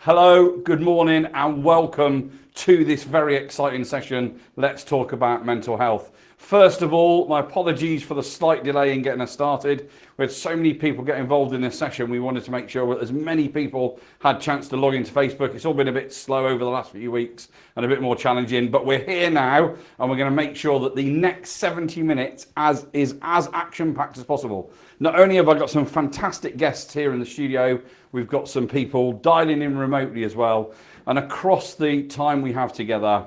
Hello, good morning and welcome to this very exciting session. Let's talk about mental health. First of all, my apologies for the slight delay in getting us started. We had so many people get involved in this session. We wanted to make sure that as many people had a chance to log into Facebook. It's all been a bit slow over the last few weeks and a bit more challenging, but we're here now and we're going to make sure that the next 70 minutes is as action-packed as possible. Not only have I got some fantastic guests here in the studio, we've got some people dialing in remotely as well. And across the time we have together,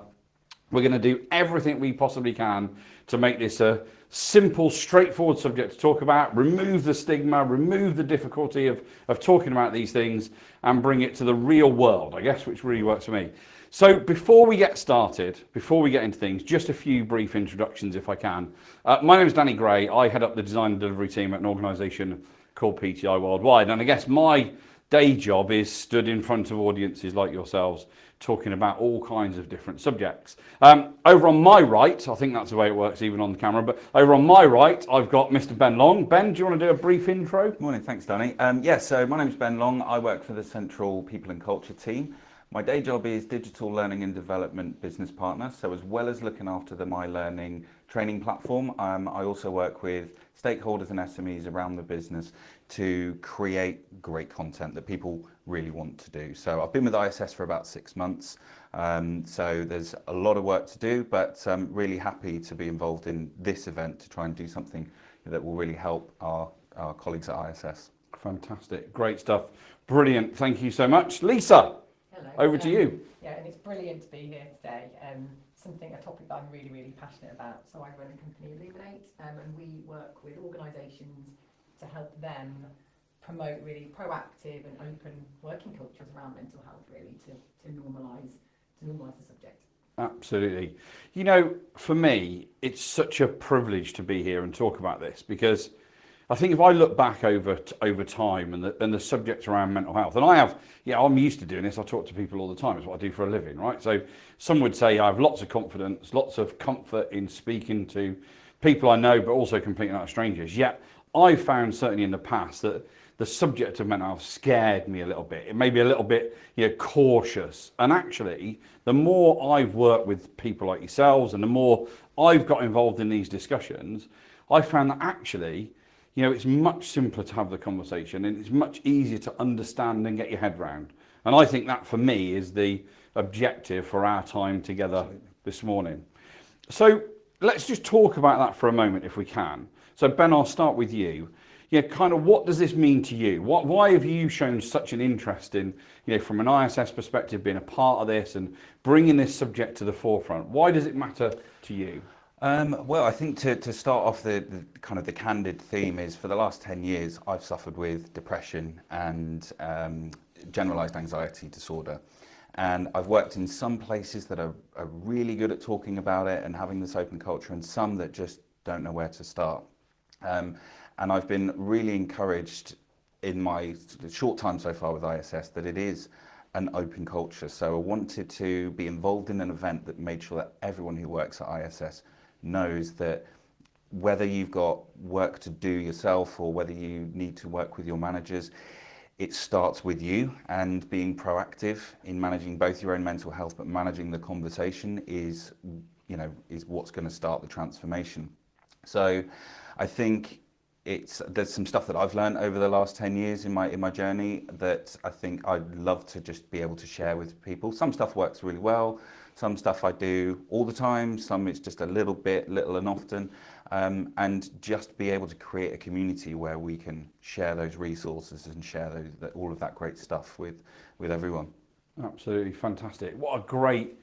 we're going to do everything we possibly can to make this a simple, straightforward subject to talk about, remove the stigma, remove the difficulty of talking about these things and bring it to the real world, I guess, which really works for me. So before we get started, before we get into things, just a few brief introductions if I can. My name is Danny Gray. I head up the design and delivery team at an organisation called PTI Worldwide. And I guess my day job is stood in front of audiences like yourselves, talking about all kinds of different subjects. Over on my right, I think that's the way it works even on the camera, but over on my right, I've got Mr. Ben Long. Ben, do you want to do a brief intro? Morning, thanks Danny. So my name's Ben Long. I work for the Central People and Culture team. My day job is Digital Learning and Development Business Partner. So as well as looking after the My Learning training platform, I also work with stakeholders and SMEs around the business to create great content that people really want to do. So I've been with ISS for about 6 months. So there's a lot of work to do, but I'm really happy to be involved in this event to try and do something that will really help our colleagues at ISS. Fantastic, great stuff. Brilliant, thank you so much. Lisa, hello. Over to you. Yeah, and it's brilliant to be here today. A topic that I'm really, really passionate about. So I run a company, Illuminate, and we work with organisations to help them promote really proactive and open working cultures around mental health, really, to normalise the subject. Absolutely. You know, for me, it's such a privilege to be here and talk about this because I think if I look back over time and the subject around mental health, and I'm used to doing this. I talk to people all the time. It's what I do for a living, right? So some would say I have lots of confidence, lots of comfort in speaking to people I know, but also completely utter strangers. Yet I found certainly in the past that the subject of mental health scared me a little bit. It made me a little bit, cautious. And actually, the more I've worked with people like yourselves and the more I've got involved in these discussions, I found that actually, it's much simpler to have the conversation and it's much easier to understand and get your head round. And I think that for me is the objective for our time together this morning. So let's just talk about that for a moment if we can. So Ben, I'll start with you. Kind of what does this mean to you? Why have you shown such an interest in, from an ISS perspective, being a part of this and bringing this subject to the forefront? Why does it matter to you? Well, I think to start off the kind of the candid theme is for the last 10 years, I've suffered with depression and generalized anxiety disorder. And I've worked in some places that are really good at talking about it and having this open culture and some that just don't know where to start. And I've been really encouraged in my short time so far with ISS that it is an open culture. So I wanted to be involved in an event that made sure that everyone who works at ISS knows that whether you've got work to do yourself or whether you need to work with your managers, it starts with you, and being proactive in managing both your own mental health, but managing the conversation is what's going to start the transformation. So I think there's some stuff that I've learned over the last 10 years in my journey that I think I'd love to just be able to share with people. Some stuff works really well, some stuff I do all the time, some it's just a little and often, and just be able to create a community where we can share those resources and share all of that great stuff with everyone. Absolutely fantastic. What a great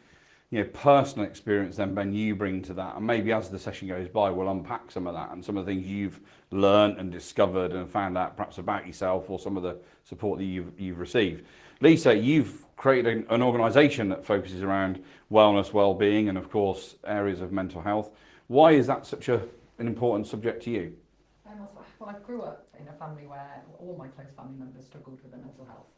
personal experience then, Ben, you bring to that, and maybe as the session goes by we'll unpack some of that and some of the things you've learned and discovered and found out perhaps about yourself or some of the support that you've received. Lisa, you've created an organisation that focuses around wellness, well-being and of course areas of mental health. Why is that such an important subject to you? Well, I grew up in a family where all my close family members struggled with their mental health,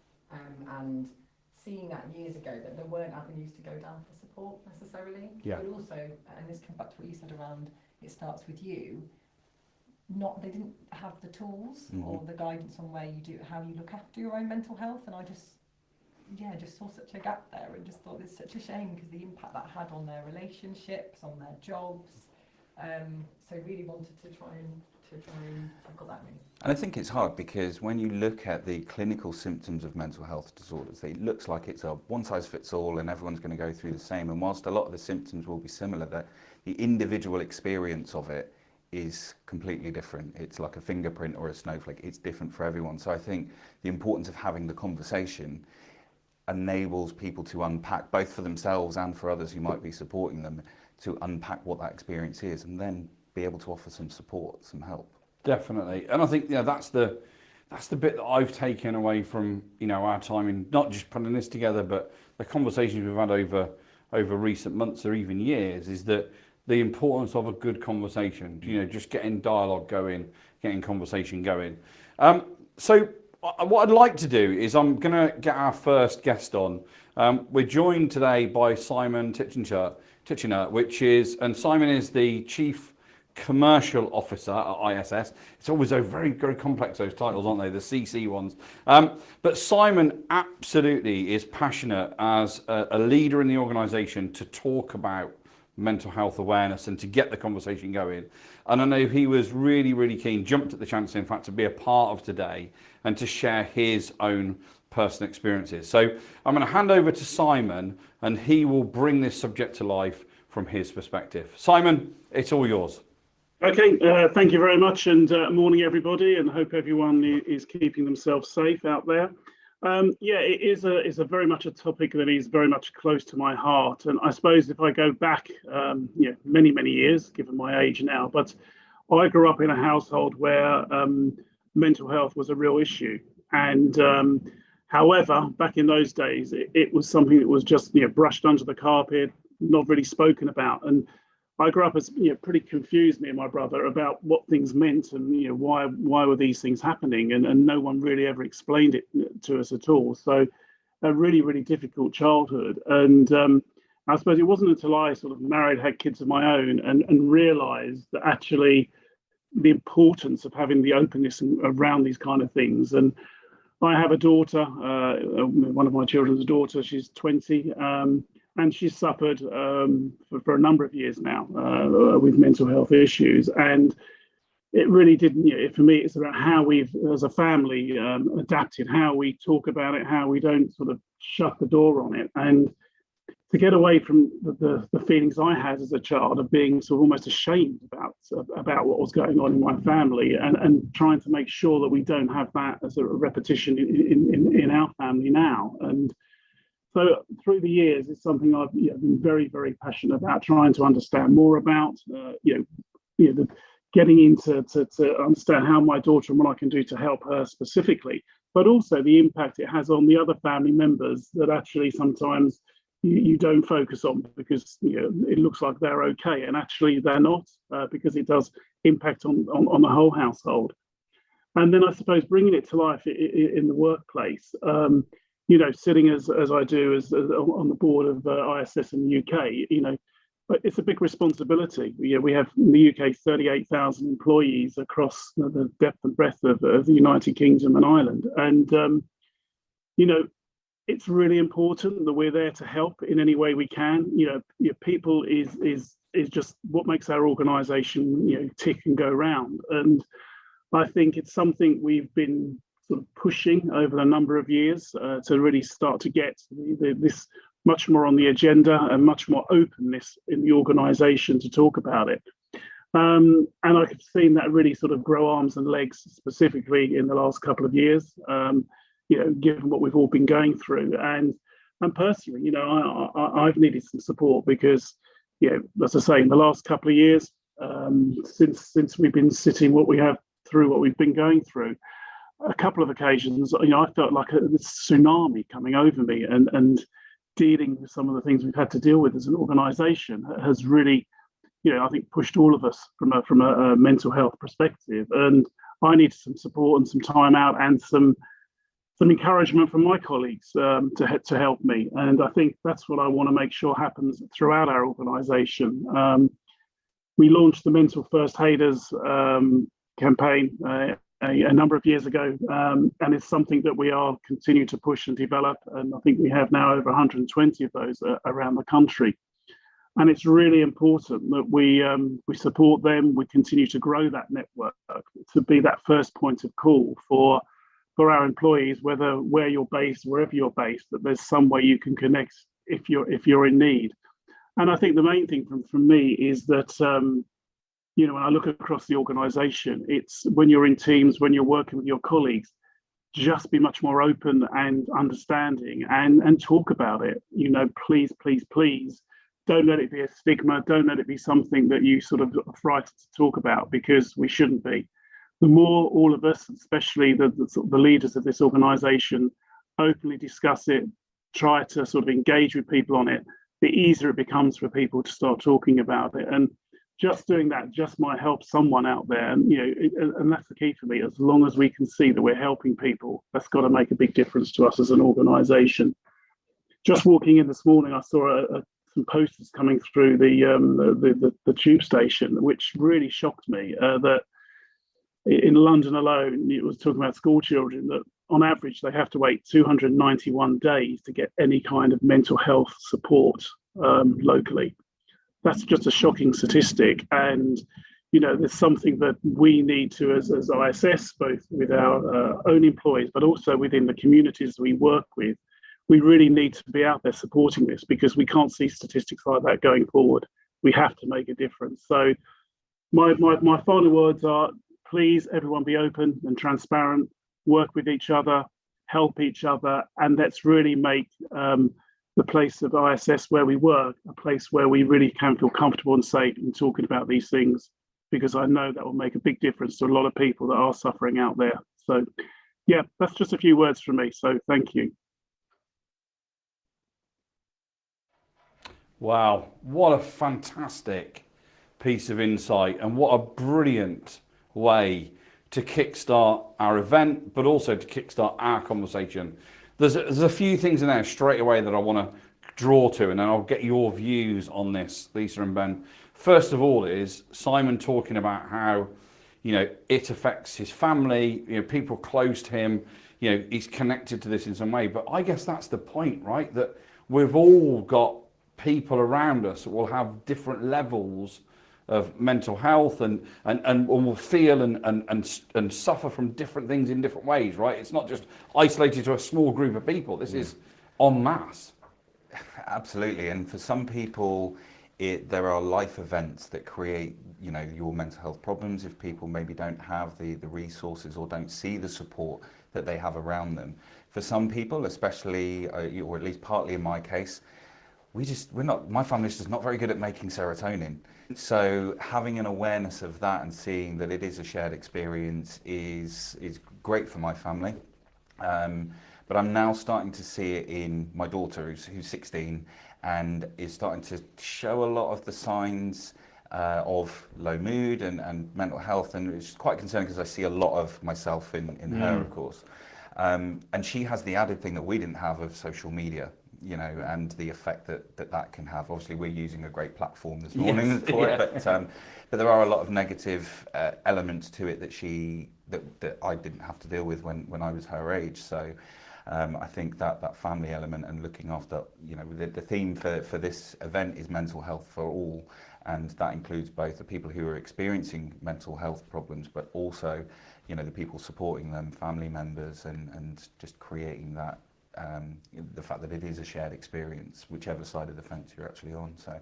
and seeing that years ago that there weren't avenues to go down for support necessarily, but also, and this comes back to what you said around it starts with you. They didn't have the tools or the guidance on how you look after your own mental health, and I just saw such a gap there, and just thought it's such a shame because the impact that had on their relationships, on their jobs. So really wanted to try and tackle that really. And I think it's hard because when you look at the clinical symptoms of mental health disorders, it looks like it's a one size fits all and everyone's going to go through the same. And whilst a lot of the symptoms will be similar, that the individual experience of it is completely different. It's like a fingerprint or a snowflake. It's different for everyone. So I think the importance of having the conversation enables people to unpack, both for themselves and for others who might be supporting them, to unpack what that experience is and then be able to offer some support, some help. Definitely. And I think that's the bit that I've taken away from our time in not just putting this together, but the conversations we've had over recent months or even years, is that the importance of a good conversation, just getting dialogue going, getting conversation going. So what I'd like to do is I'm going to get our first guest on. We're joined today by Simon Titchener, and Simon is the Chief Commercial Officer at ISS. It's always very, very complex, those titles, aren't they? The CC ones. But Simon absolutely is passionate as a leader in the organisation to talk about mental health awareness and to get the conversation going. And I know he was really, really keen, jumped at the chance, in fact, to be a part of today and to share his own personal experiences. So I'm going to hand over to Simon and he will bring this subject to life from his perspective. Simon, it's all yours. Okay, thank you very much, and morning everybody, and hope everyone is keeping themselves safe out there. It is a very much a topic that is very much close to my heart, and I suppose if I go back many years, given my age now, but I grew up in a household where mental health was a real issue, and however, back in those days, it was something that was just brushed under the carpet, not really spoken about. And I grew up as pretty confused, me and my brother, about what things meant and why were these things happening, and no one really ever explained it to us at all. So a really difficult childhood. And I suppose it wasn't until I sort of married, had kids of my own, and realised that actually the importance of having the openness around these kind of things. And I have a daughter, one of my children's daughter. She's 20. And she's suffered for a number of years now with mental health issues. And it really didn't, for me, it's about how we've, as a family, adapted, how we talk about it, how we don't sort of shut the door on it. And to get away from the feelings I had as a child of being sort of almost ashamed about what was going on in my family, and trying to make sure that we don't have that as a repetition in our family now. And so through the years, it's something I've been very passionate about, trying to understand more about, getting into to understand how my daughter and what I can do to help her specifically, but also the impact it has on the other family members that actually sometimes you don't focus on because it looks like they're okay, and actually they're not, because it does impact on the whole household. And then I suppose bringing it to life in the workplace. Sitting as I do as on the board of ISS in the UK, but it's a big responsibility. We have in the UK 38,000 employees across the depth and breadth of the United Kingdom and Ireland, and it's really important that we're there to help in any way we can. People is just what makes our organisation tick and go round, and I think it's something we've been sort of pushing over a number of years to really start to get this much more on the agenda and much more openness in the organisation to talk about it. And I've seen that really sort of grow arms and legs specifically in the last couple of years, given what we've all been going through. And personally, I've needed some support because, as I say, in the last couple of years, since we've been sitting what we have through what we've been going through, a couple of occasions, I felt like a tsunami coming over me, and dealing with some of the things we've had to deal with as an organisation has really, I think pushed all of us from a mental health perspective. And I need some support and some time out and some encouragement from my colleagues to help me. And I think that's what I want to make sure happens throughout our organisation. we launched the Mental First Aiders campaign a number of years ago, and it's something that we are continue to push and develop. And I think we have now over 120 of those around the country. And it's really important that we support them. We continue to grow that network to be that first point of call for our employees, where you're based, wherever you're based, that there's some way you can connect if you're in need. And I think the main thing from me is that when I look across the organisation, it's when you're in teams, when you're working with your colleagues, just be much more open and understanding and talk about it. Please, please, please. Don't let it be a stigma. Don't let it be something that you sort of are frightened to talk about, because we shouldn't be. The more all of us, especially the leaders of this organisation, openly discuss it, try to sort of engage with people on it, the easier it becomes for people to start talking about it. And just doing that just might help someone out there. And and that's the key for me. As long as we can see that we're helping people, that's got to make a big difference to us as an organisation. Just walking in this morning, I saw some posters coming through the tube station, which really shocked me. That in London alone, it was talking about school children that on average they have to wait 291 days to get any kind of mental health support locally. That's just a shocking statistic, and there's something that we need to, as ISS, both with our own employees, but also within the communities we work with. We really need to be out there supporting this, because we can't see statistics like that going forward. We have to make a difference. So my final words are, please, everyone, be open and transparent, work with each other, help each other, and let's really make the place of ISS where we work a place where we really can feel comfortable and safe in talking about these things, because I know that will make a big difference to a lot of people that are suffering out there. So yeah, that's just a few words from me. So thank you. Wow, what a fantastic piece of insight, and what a brilliant way to kickstart our event, but also to kickstart our conversation. There's a few things in there straight away that I want to draw to, and then I'll get your views on this, Lisa and Ben. First of all is Simon talking about how, it affects his family, people close to him, he's connected to this in some way. But I guess that's the point, right? That we've all got people around us that will have different levels of mental health and will feel and suffer from different things in different ways, right? It's not just isolated to a small group of people. This is en masse. Absolutely. And for some people, there are life events that create, your mental health problems. If people maybe don't have the resources or don't see the support that they have around them. For some people, especially, or at least partly in my case, my family's just not very good at making serotonin. So having an awareness of that and seeing that it is a shared experience is great for my family. But I'm now starting to see it in my daughter, who's 16, and is starting to show a lot of the signs of low mood and mental health, and it's quite concerning because I see a lot of myself in her, of course. And she has the added thing that we didn't have of social media, and the effect that can have. Obviously, we're using a great platform this morning for it, but there are a lot of negative elements to it that I didn't have to deal with when I was her age. So I think that family element and looking after, the theme for this event is mental health for all, and that includes both the people who are experiencing mental health problems, but also, the people supporting them, family members, and just creating that. The fact that it is a shared experience, whichever side of the fence you're actually on. So,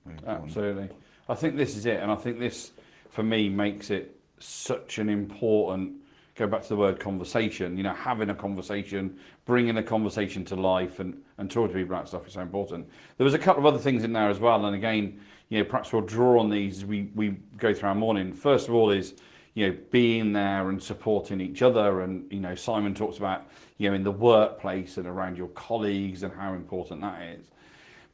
really absolutely. I think this is it, and I think this, for me, makes it such an important. Go back to the word conversation. Having a conversation, bringing a conversation to life, and talking to people about stuff is so important. There was a couple of other things in there as well, and again, perhaps we'll draw on these as we go through our morning. First of all is, being there and supporting each other, and Simon talks about in the workplace and around your colleagues and how important that is,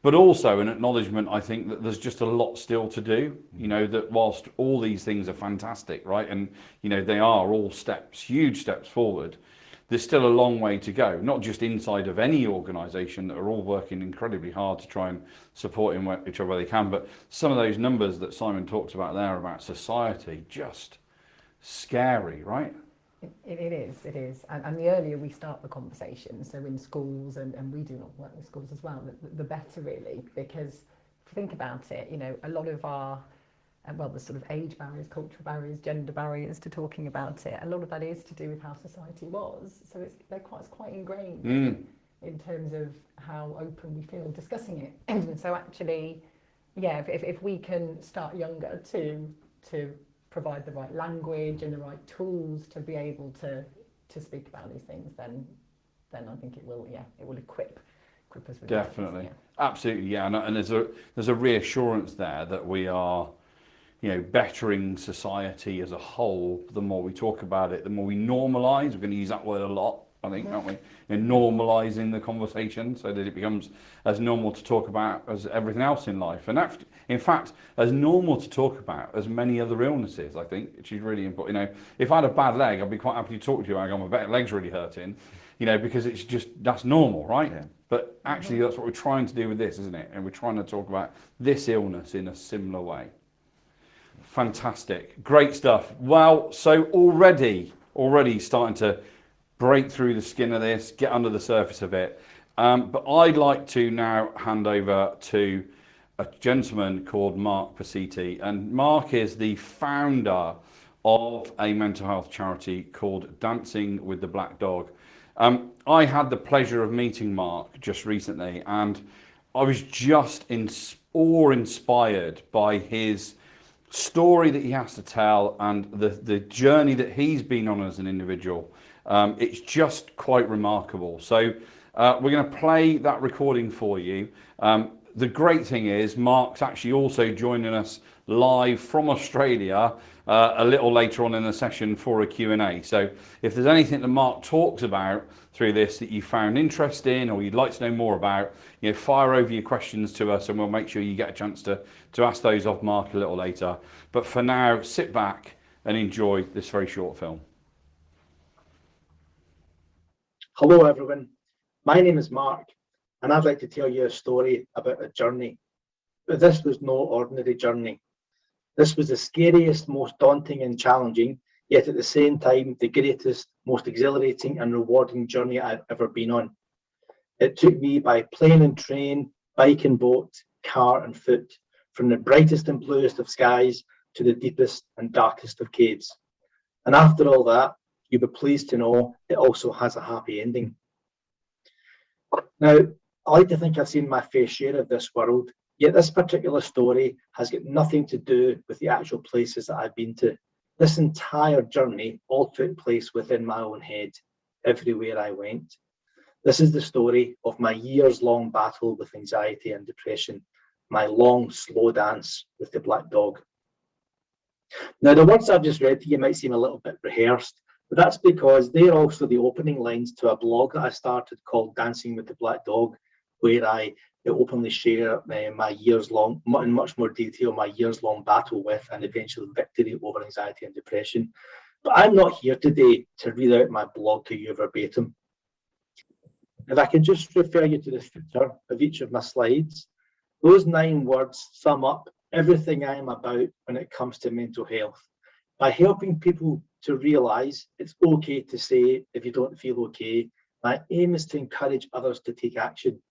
but also an acknowledgement, I think, that there's just a lot still to do. That whilst all these things are fantastic, right, and they are all steps, huge steps forward, there's still a long way to go, not just inside of any organisation that are all working incredibly hard to try and support each other where they can, but some of those numbers that Simon talks about there about society, just scary, right? It is. And the earlier we start the conversation, so in schools, and we do not work with schools as well, the better really, because if you think about it, you know, a lot of our, well, the sort of age barriers, cultural barriers, gender barriers to talking about it, a lot of that is to do with how society was. So it's quite ingrained in terms of how open we feel discussing it. And so actually, yeah, if we can start younger to provide the right language and the right tools to be able to speak about these things, then I think it will equip us with Definitely, things, absolutely, yeah, and there's a reassurance there that we are, you know, bettering society as a whole. The more we talk about it, the more we normalise. We're going to use that word a lot, I think, aren't we? And normalising the conversation so that it becomes as normal to talk about as everything else in life. And that, in fact, as normal to talk about as many other illnesses, I think, which is really important. You know, if I had a bad leg, I'd be quite happy to talk to you. I go, my leg's really hurting, you know, because it's just, that's normal, right? Yeah. But actually, that's what we're trying to do with this, isn't it? And we're trying to talk about this illness in a similar way. Fantastic, great stuff. Well, so already starting to break through the skin of this, get under the surface of it. But I'd like to now hand over to a gentleman called Mark Pasiti. And Mark is the founder of a mental health charity called Dancing with the Black Dog. I had the pleasure of meeting Mark just recently, and I was just awe-inspired by his story that he has to tell and the journey that he's been on as an individual. It's just quite remarkable. So we're going to play that recording for you. The great thing is Mark's actually also joining us live from Australia a little later on in the session for a Q&A. So if there's anything that Mark talks about through this that you found interesting or you'd like to know more about, you know, fire over your questions to us and we'll make sure you get a chance to ask those of Mark a little later. But for now, sit back and enjoy this very short film. Hello everyone, my name is Mark and I'd like to tell you a story about a journey. But this was no ordinary journey. This was the scariest, most daunting and challenging, yet at the same time the greatest, most exhilarating and rewarding journey I've ever been on. It took me by plane and train, bike and boat, car and foot, from the brightest and bluest of skies to the deepest and darkest of caves. And after all that, you'll be pleased to know it also has a happy ending. Now, I like to think I've seen my fair share of this world, yet this particular story has got nothing to do with the actual places that I've been to. This entire journey all took place within my own head, everywhere I went. This is the story of my years-long battle with anxiety and depression, my long, slow dance with the black dog. Now, the words I've just read to you might seem a little bit rehearsed, but that's because they're also the opening lines to a blog that I started called Dancing with the Black Dog, where I openly share my years-long, in much more detail, my years-long battle with and eventual victory over anxiety and depression. But I'm not here today to read out my blog to you verbatim. If I can just refer you to the footer of each of my slides, those 9 words sum up everything I am about when it comes to mental health, by helping people to realise it's okay to say if you don't feel okay. My aim is to encourage others to take action.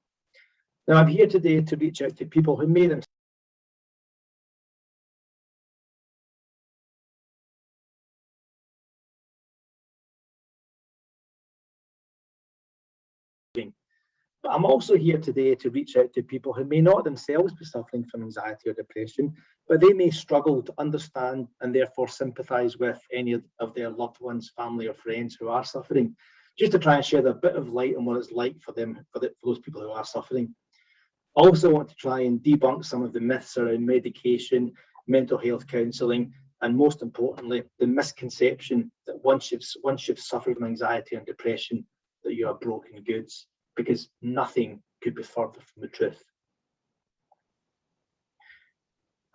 Now, I'm here today to reach out to people who may themselves but I'm also here today to reach out to people who may not themselves be suffering from anxiety or depression, but they may struggle to understand and therefore sympathise with any of their loved ones, family or friends who are suffering, just to try and shed a bit of light on what it's like for them, for those people who are suffering. I also want to try and debunk some of the myths around medication, mental health counselling, and most importantly, the misconception that once you've suffered from anxiety and depression, that you are broken goods, because nothing could be further from the truth.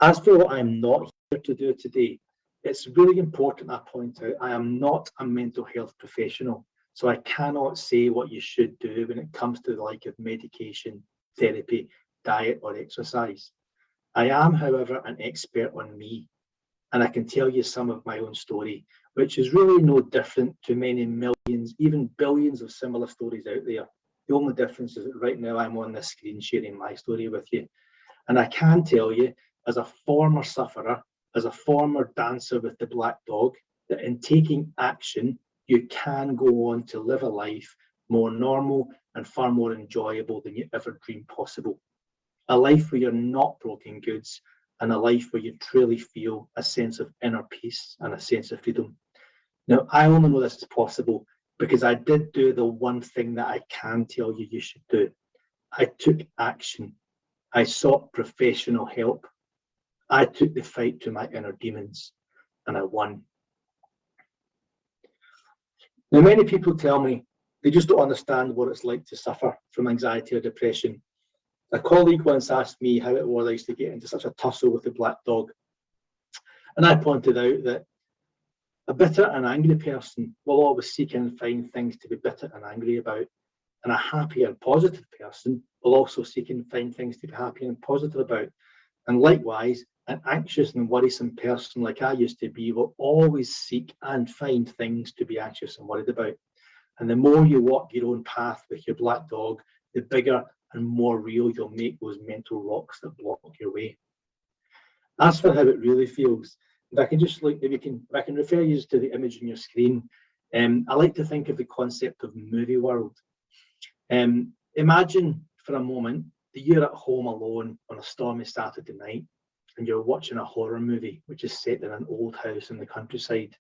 As for what I'm not here to do today, it's really important I point out I am not a mental health professional. so I cannot say what you should do when it comes to the like of medication, therapy, diet, or exercise. I am, however, an expert on me, and I can tell you some of my own story, which is really no different to many millions, even billions of similar stories out there. The only difference is that right now I'm on this screen sharing my story with you. And I can tell you, as a former sufferer, as a former dancer with the black dog, that in taking action, you can go on to live a life more normal and far more enjoyable than you ever dreamed possible. A life where you're not broken goods, and a life where you truly feel a sense of inner peace and a sense of freedom. Now, I only know this is possible because I did do the one thing that I can tell you should do. I took action. I sought professional help. I took the fight to my inner demons, and I won. Now, many people tell me they just don't understand what it's like to suffer from anxiety or depression. A colleague once asked me how it was I used to get into such a tussle with the black dog. And I pointed out that a bitter and angry person will always seek and find things to be bitter and angry about. And a happy and positive person will also seek and find things to be happy and positive about. And likewise, an anxious and worrisome person like I used to be will always seek and find things to be anxious and worried about. And the more you walk your own path with your black dog, the bigger and more real you'll make those mental rocks that block your way. As for how it really feels, if I can just if I can refer you to the image on your screen, I like to think of the concept of movie world. Imagine for a moment that you're at home alone on a stormy Saturday night and you're watching a horror movie which is set in an old house in the countryside.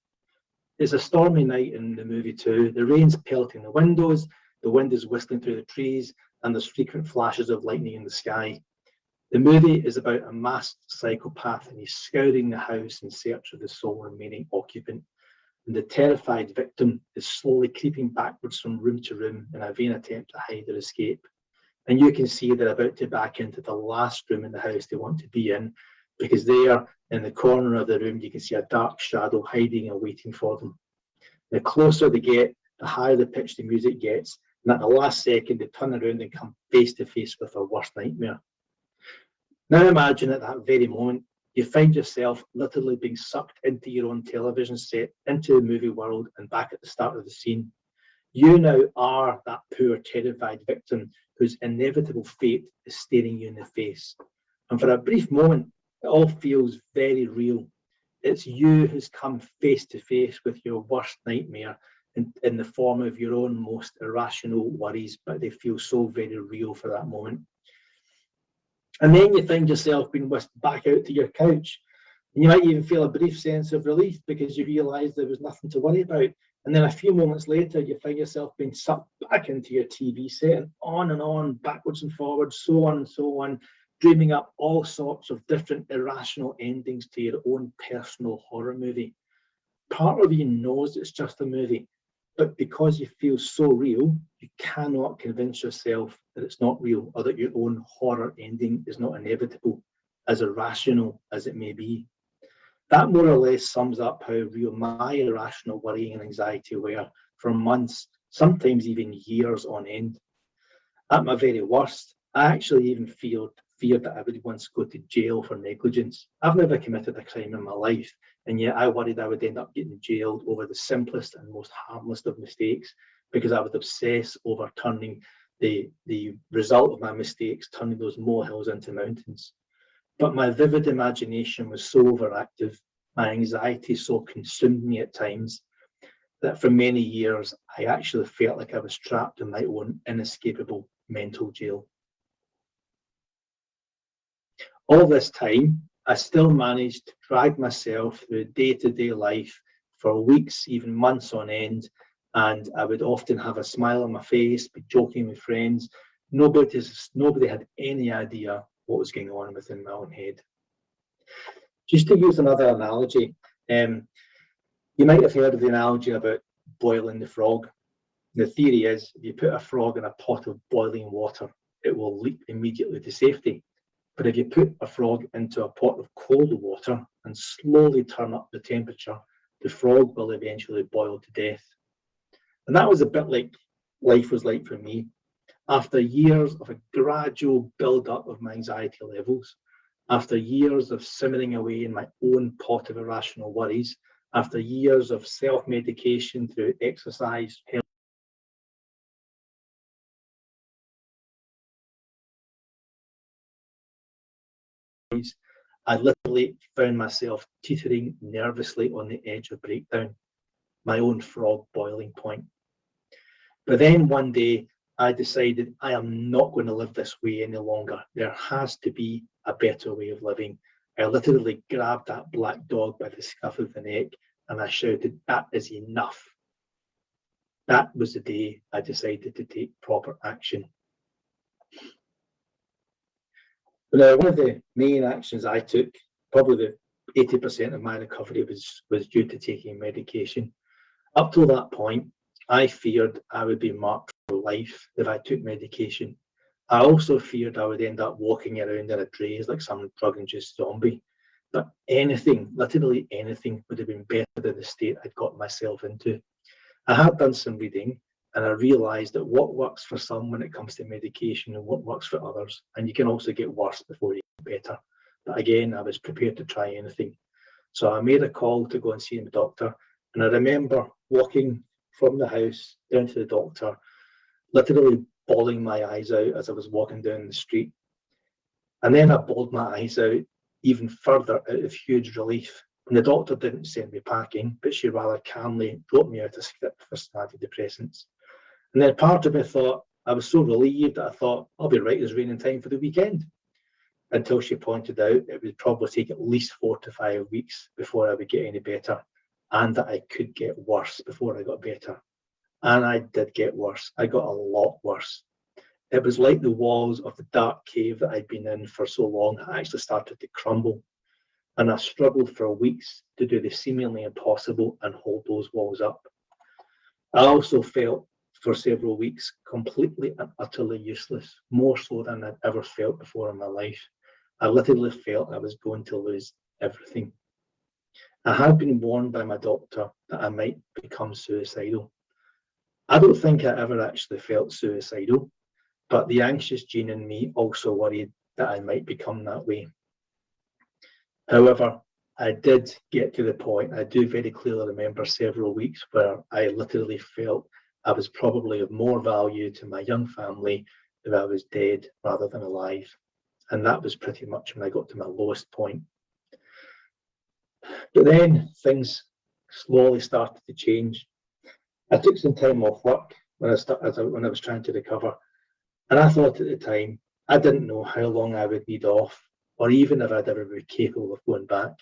It's a stormy night in the movie too. The rain's pelting the windows, the wind is whistling through the trees, and there's frequent flashes of lightning in the sky. The movie is about a masked psychopath, and he's scouring the house in search of the sole remaining occupant. And the terrified victim is slowly creeping backwards from room to room in a vain attempt to hide or escape. And you can see they're about to back into the last room in the house they want to be in, because there in the corner of the room you can see a dark shadow hiding and waiting for them. The closer they get, the higher the pitch the music gets, and at the last second they turn around and come face to face with their worst nightmare. Now imagine at that very moment you find yourself literally being sucked into your own television set, into the movie world, and back at the start of the scene. You now are that poor terrified victim whose inevitable fate is staring you in the face. And for a brief moment it all feels very real. It's you who's come face to face with your worst nightmare in the form of your own most irrational worries, but they feel so very real for that moment. And then you find yourself being whisked back out to your couch. And you might even feel a brief sense of relief because you realise there was nothing to worry about. And then a few moments later, you find yourself being sucked back into your TV set and on, backwards and forwards, so on and so on, dreaming up all sorts of different irrational endings to your own personal horror movie. Part of you knows it's just a movie, but because you feel so real, you cannot convince yourself that it's not real or that your own horror ending is not inevitable, as irrational as it may be. That more or less sums up how real my irrational worrying and anxiety were for months, sometimes even years on end. At my very worst, I actually even feared that I would once go to jail for negligence. I've never committed a crime in my life, and yet I worried I would end up getting jailed over the simplest and most harmless of mistakes, because I would obsess over turning the result of my mistakes, turning those molehills into mountains. But my vivid imagination was so overactive, my anxiety so consumed me at times, that for many years I actually felt like I was trapped in my own inescapable mental jail. All this time, I still managed to drag myself through day-to-day life for weeks, even months on end, and I would often have a smile on my face, be joking with friends. Nobody had any idea what was going on within my own head. Just to use another analogy, you might have heard of the analogy about boiling the frog. The theory is if you put a frog in a pot of boiling water, it will leap immediately to safety. But if you put a frog into a pot of cold water and slowly turn up the temperature, the frog will eventually boil to death. And that was a bit like life was like for me. After years of a gradual build-up of my anxiety levels, after years of simmering away in my own pot of irrational worries, after years of self-medication through exercise, I literally found myself teetering nervously on the edge of breakdown, my own frog boiling point. But then one day I decided I am not going to live this way any longer. There has to be a better way of living. I literally grabbed that black dog by the scruff of the neck and I shouted, "That is enough." That was the day I decided to take proper action. Now, one of the main actions I took, probably the 80% of my recovery was due to taking medication. Up till that point, I feared I would be marked for life if I took medication. I also feared I would end up walking around in a daze like some drug-induced zombie. But anything, literally anything, would have been better than the state I'd got myself into. I had done some reading and I realised that what works for some when it comes to medication and what works for others, and you can also get worse before you get better. But again, I was prepared to try anything. So I made a call to go and see the doctor, and I remember walking from the house down to the doctor, literally bawling my eyes out as I was walking down the street. And then I bawled my eyes out even further out of huge relief. And the doctor didn't send me packing, but she rather calmly wrote me out a script for some antidepressants. And then part of me thought, I was so relieved that I thought, I'll be right as rain in time for the weekend. Until she pointed out it would probably take at least 4 to 5 weeks before I would get any better, and that I could get worse before I got better. And I did get worse. I got a lot worse. It was like the walls of the dark cave that I'd been in for so long actually started to crumble. And I struggled for weeks to do the seemingly impossible and hold those walls up. I also felt for several weeks completely and utterly useless, more so than I'd ever felt before in my life. I literally felt I was going to lose everything. I had been warned by my doctor that I might become suicidal. I don't think I ever actually felt suicidal, but the anxious gene in me also worried that I might become that way. However, I did get to the point, I do very clearly remember several weeks where I literally felt I was probably of more value to my young family if I was dead rather than alive. And that was pretty much when I got to my lowest point. But then things slowly started to change. I took some time off work when I was trying to recover. And I thought at the time, I didn't know how long I would need off, or even if I'd ever be capable of going back.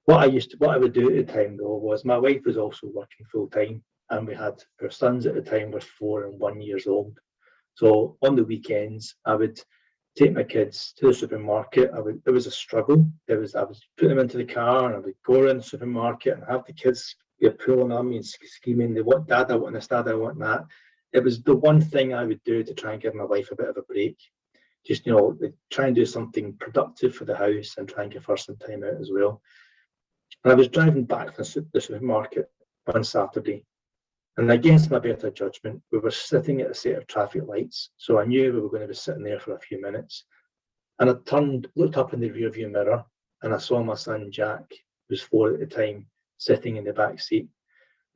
What I would do at the time though was my wife was also working full time, and we had our sons at the time were 4 and 1 years old. So on the weekends, I would take my kids to the supermarket. It was a struggle. I was putting them into the car and I would go around the supermarket and have the kids pulling on me and screaming, "They want dad, I want this, dad, I want that." It was the one thing I would do to try and give my wife a bit of a break. Just, try and do something productive for the house and try and give her some time out as well. And I was driving back from the supermarket one Saturday, and against my better judgment, we were sitting at a set of traffic lights. So I knew we were going to be sitting there for a few minutes. And I looked up in the rearview mirror, and I saw my son Jack, who was 4 at the time, sitting in the back seat.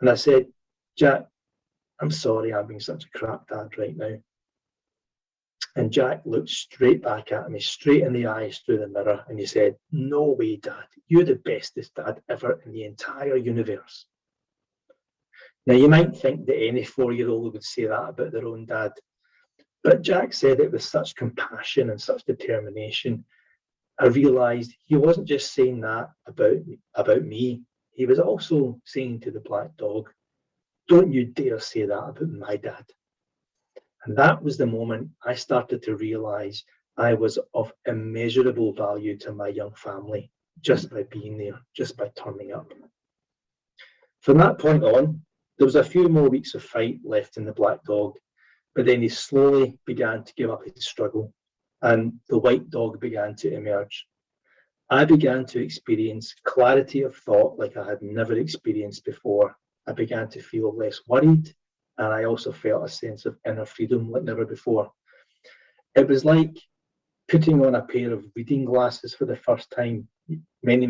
And I said, "Jack, I'm sorry I'm being such a crap dad right now." And Jack looked straight back at me, straight in the eyes through the mirror, and he said, "No way, Dad. You're the bestest dad ever in the entire universe." Now, you might think that any 4-year-old would say that about their own dad, but Jack said it with such compassion and such determination. I realised he wasn't just saying that about me. He was also saying to the black dog, "Don't you dare say that about my dad." And that was the moment I started to realise I was of immeasurable value to my young family just by being there, just by turning up. From that point on, there was a few more weeks of fight left in the black dog, but then he slowly began to give up his struggle and the white dog began to emerge. I began to experience clarity of thought like I had never experienced before. I began to feel less worried, and I also felt a sense of inner freedom like never before. It was like putting on a pair of reading glasses for the first time. Many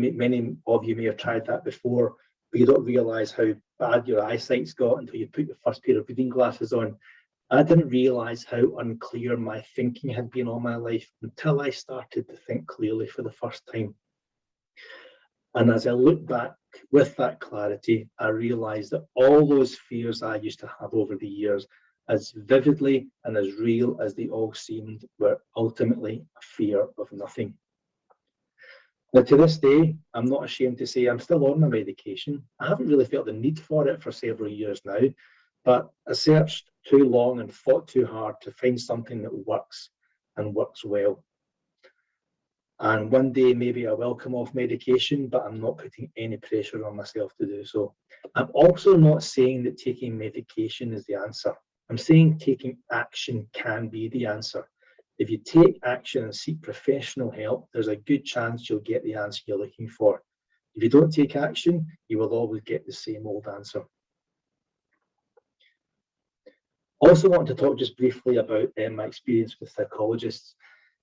of you may have tried that before, but you don't realise how bad your eyesight's got until you put your first pair of reading glasses on. I didn't realise how unclear my thinking had been all my life until I started to think clearly for the first time. And as I look back with that clarity, I realised that all those fears I used to have over the years, as vividly and as real as they all seemed, were ultimately a fear of nothing. Now, to this day, I'm not ashamed to say I'm still on my medication. I haven't really felt the need for it for several years now, but I searched too long and fought too hard to find something that works and works well. And one day, maybe I will come off medication, but I'm not putting any pressure on myself to do so. I'm also not saying that taking medication is the answer. I'm saying taking action can be the answer. If you take action and seek professional help, there's a good chance you'll get the answer you're looking for. If you don't take action, you will always get the same old answer. I also want to talk just briefly about my experience with psychologists.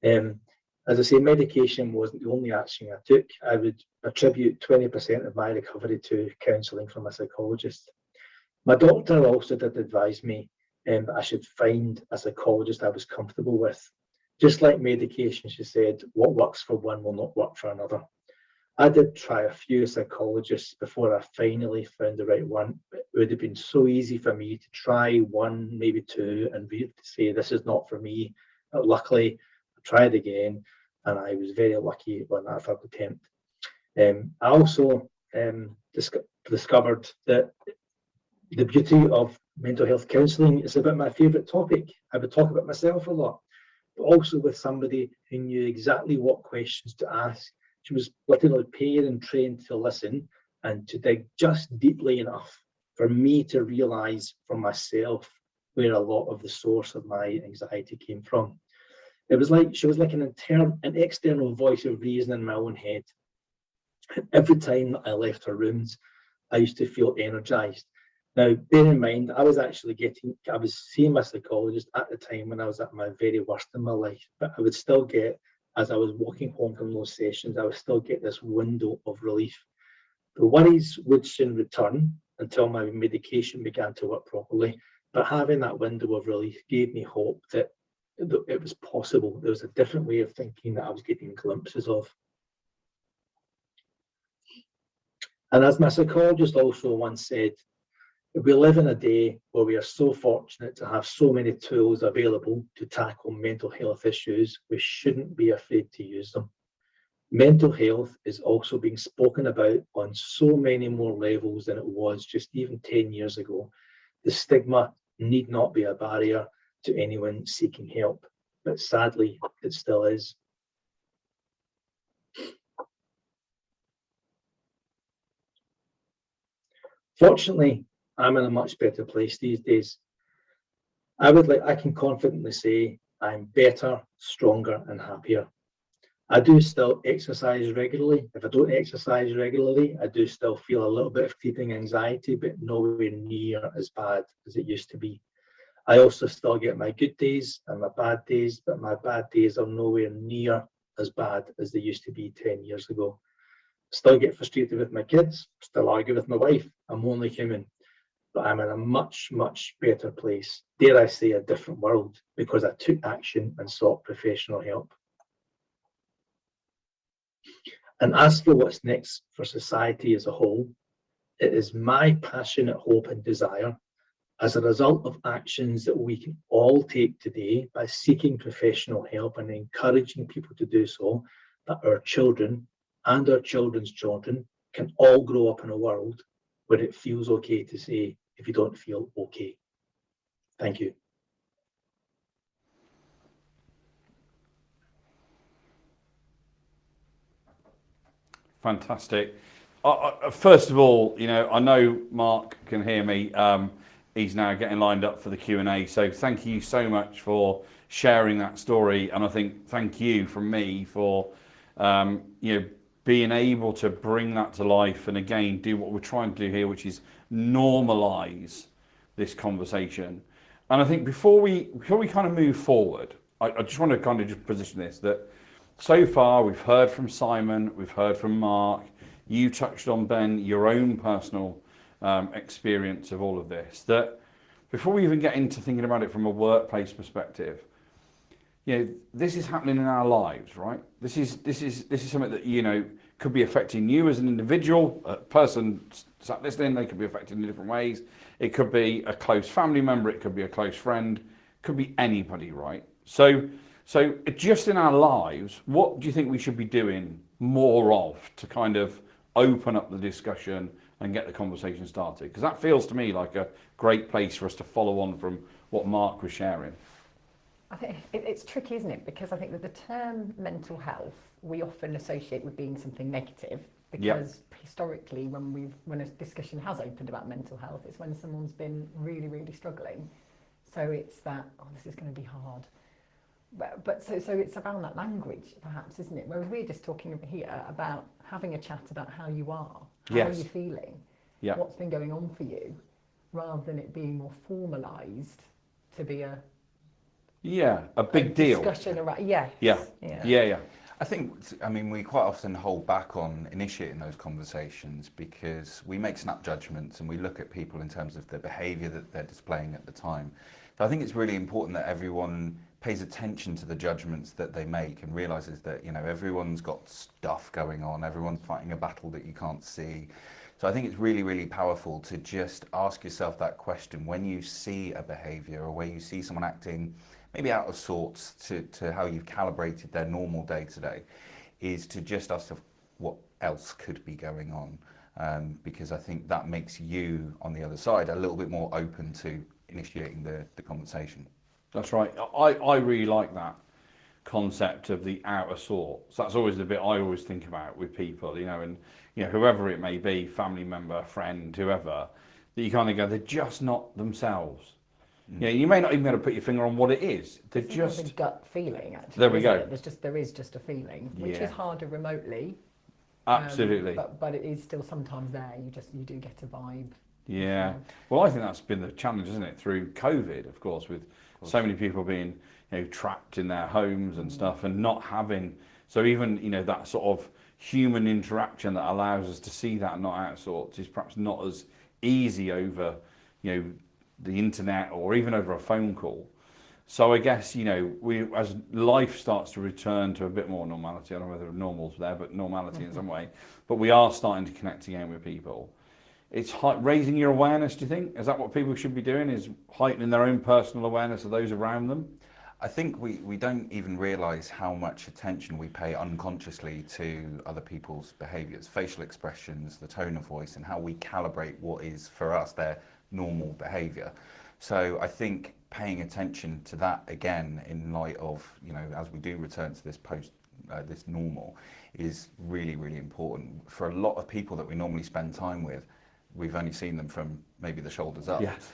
As I say, medication wasn't the only action I took. I would attribute 20% of my recovery to counselling from a psychologist. My doctor also did advise me that I should find a psychologist I was comfortable with. Just like medication, she said, what works for one will not work for another. I did try a few psychologists before I finally found the right one. It would have been so easy for me to try one, maybe two, and say, this is not for me. But luckily, I tried again, and I was very lucky on that third attempt. I also discovered that the beauty of mental health counselling is about my favourite topic. I would talk about myself a lot, but also with somebody who knew exactly what questions to ask. She was literally paid and trained to listen and to dig just deeply enough for me to realise for myself where a lot of the source of my anxiety came from. It was like she was like an external voice of reason in my own head. Every time that I left her rooms, I used to feel energised. Now, bear in mind, I was seeing my psychologist at the time when I was at my very worst in my life, but I would still get, as I was walking home from those sessions, I would still get this window of relief. The worries would soon return until my medication began to work properly, but having that window of relief gave me hope that it was possible. There was a different way of thinking that I was getting glimpses of. And as my psychologist also once said, we live in a day where we are so fortunate to have so many tools available to tackle mental health issues, we shouldn't be afraid to use them. Mental health is also being spoken about on so many more levels than it was just even 10 years ago. The stigma need not be a barrier to anyone seeking help, but sadly, it still is. Fortunately, I'm in a much better place these days. I can confidently say I'm better, stronger, and happier. I do still exercise regularly. If I don't exercise regularly, I do still feel a little bit of creeping anxiety, but nowhere near as bad as it used to be. I also still get my good days and my bad days, but my bad days are nowhere near as bad as they used to be 10 years ago. Still get frustrated with my kids, still argue with my wife. I'm only human, but I'm in a much, much better place. Dare I say a different world, because I took action and sought professional help. And as for what's next for society as a whole, it is my passionate hope and desire, as a result of actions that we can all take today by seeking professional help and encouraging people to do so, that our children and our children's children can all grow up in a world where it feels okay to say, if you don't feel okay. Thank you. Fantastic. First of all, I know Mark can hear me. He's now getting lined up for the Q&A. So thank you so much for sharing that story. And I think thank you from me for, being able to bring that to life and again do what we're trying to do here, which is normalize this conversation. And I think before we kind of move forward, I just want to kind of just position this, that so far we've heard from Simon, we've heard from Mark, you touched on, Ben, your own personal experience of all of this, that before we even get into thinking about it from a workplace perspective, you know, this is happening in our lives, right? This is something that, you know, could be affecting you as an individual, a person sat listening, they could be affected in different ways. It could be a close family member, it could be a close friend, it could be anybody, right? So just in our lives, what do you think we should be doing more of to kind of open up the discussion and get the conversation started? Because that feels to me like a great place for us to follow on from what Mark was sharing. I think it's tricky, isn't it? Because I think that the term mental health we often associate with being something negative, because historically when a discussion has opened about mental health, it's when someone's been really, really struggling. So it's that, oh, this is going to be hard. But so it's around that language, perhaps, isn't it? Whereas we're just talking here about having a chat about how you are, how are you feeling, what's been going on for you, rather than it being more formalised to be a big deal discussion around. I think, I mean, we quite often hold back on initiating those conversations because we make snap judgments and we look at people in terms of the behaviour that they're displaying at the time. So I think it's really important that everyone pays attention to the judgments that they make and realises that, you know, everyone's got stuff going on, everyone's fighting a battle that you can't see. So I think it's really, really powerful to just ask yourself that question when you see a behaviour or where you see someone acting maybe out of sorts to how you've calibrated their normal day to day, is to just ask what else could be going on. Because I think that makes you on the other side a little bit more open to initiating the conversation. That's right. I really like that concept of the out of sorts. That's always the bit I always think about with people, you know, and you know, whoever it may be, family member, friend, whoever, that you kind of go, they're just not themselves. Yeah, you may not even be able to put your finger on what it is. They're just a gut feeling, actually. There we go. There is just a feeling, which is harder remotely. Absolutely. But it is still sometimes there. You do get a vibe. Yeah. Well, I think that's been the challenge, isn't it? Through COVID, of course, with so many people being, you know, trapped in their homes and stuff, and not having. So even, you know, that sort of human interaction that allows us to see that not out of sorts is perhaps not as easy over, you know, the internet or even over a phone call. So I guess, you know, as life starts to return to a bit more normality, I don't know whether normal's there, but normality in some way, but we are starting to connect again with people. It's raising your awareness, do you think? Is that what people should be doing, is heightening their own personal awareness of those around them? I think we don't even realise how much attention we pay unconsciously to other people's behaviours, facial expressions, the tone of voice, and how we calibrate what is, for us, their normal behaviour. So I think paying attention to that again in light of, you know, as we do return to this this normal, is really, really important. For a lot of people that we normally spend time with, we've only seen them from maybe the shoulders up. Yes.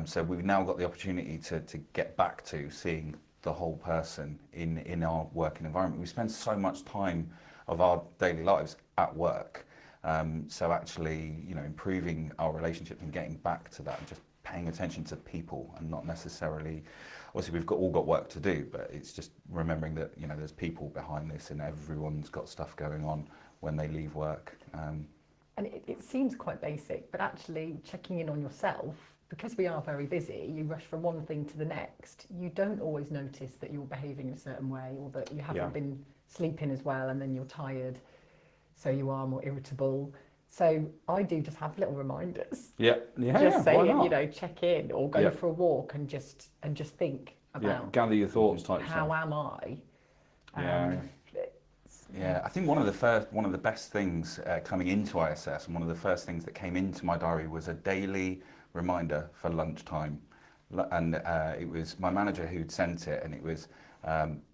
So we've now got the opportunity to get back to seeing the whole person in our working environment. We spend so much time of our daily lives at work. So actually, you know, improving our relationship and getting back to that, and just paying attention to people, and not necessarily, obviously we've all got work to do, but it's just remembering that, you know, there's people behind this and everyone's got stuff going on when they leave work. And it seems quite basic, but actually checking in on yourself, because we are very busy, you rush from one thing to the next, you don't always notice that you're behaving in a certain way, or that you haven't been sleeping as well, and then you're tired, so you are more irritable. So I do just have little reminders. Just saying, you know, check in or go for a walk and just think about gather your thoughts type how stuff. am I? I think one of the best things coming into ISS, and one of the first things that came into my diary, was a daily reminder for lunchtime. And it was my manager who'd sent it, and it was,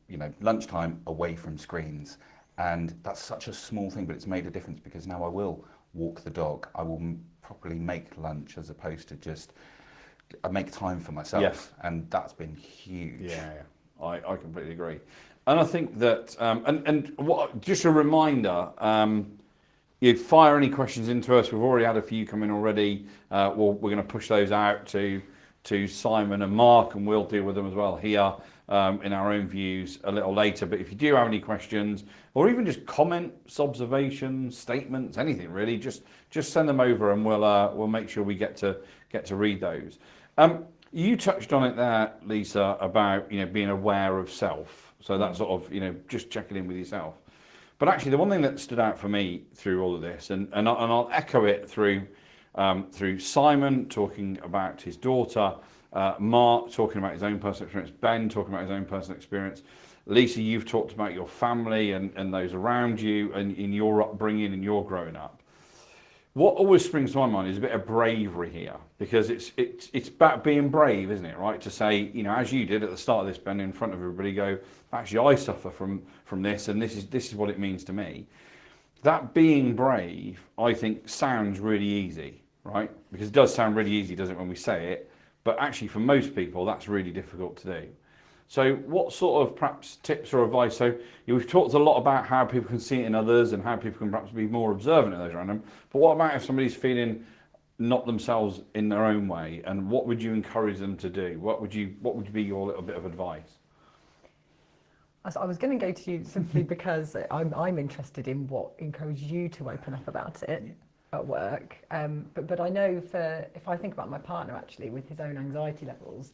you know, lunchtime away from screens. And that's such a small thing, but it's made a difference, because now I will walk the dog. I will properly make lunch, as opposed to just make time for myself. Yes. And that's been huge. I completely agree. And I think that, just a reminder, you fire any questions into us. We've already had a few come in already. We're going to push those out to Simon and Mark, and we'll deal with them as well here in our own views a little later. But if you do have any questions, or even just comments, observations, statements, anything really, just send them over, and we'll make sure we get to read those. You touched on it there, Lisa, about being aware of self. So that sort of just checking in with yourself. But actually, the one thing that stood out for me through all of this, and I'll echo it through Simon talking about his daughter, Mark talking about his own personal experience, Ben talking about his own personal experience, Lisa, you've talked about your family and those around you and in your upbringing and your growing up. What always springs to my mind is a bit of bravery here, because it's about being brave, isn't it? Right, to say, as you did at the start of this, Ben, in front of everybody, go, actually, I suffer from this, and this is what it means to me. That being brave, I think, sounds really easy, right? Because it does sound really easy, doesn't it, when we say it? But actually, for most people, that's really difficult to do. So what sort of perhaps tips or advice? So we've talked a lot about how people can see it in others and how people can perhaps be more observant of those around them. But what about if somebody's feeling not themselves in their own way, and what would you encourage them to do? What would be your little bit of advice? I was going to go to you simply because I'm interested in what encouraged you to open up about it at work. But I know if I think about my partner actually with his own anxiety levels,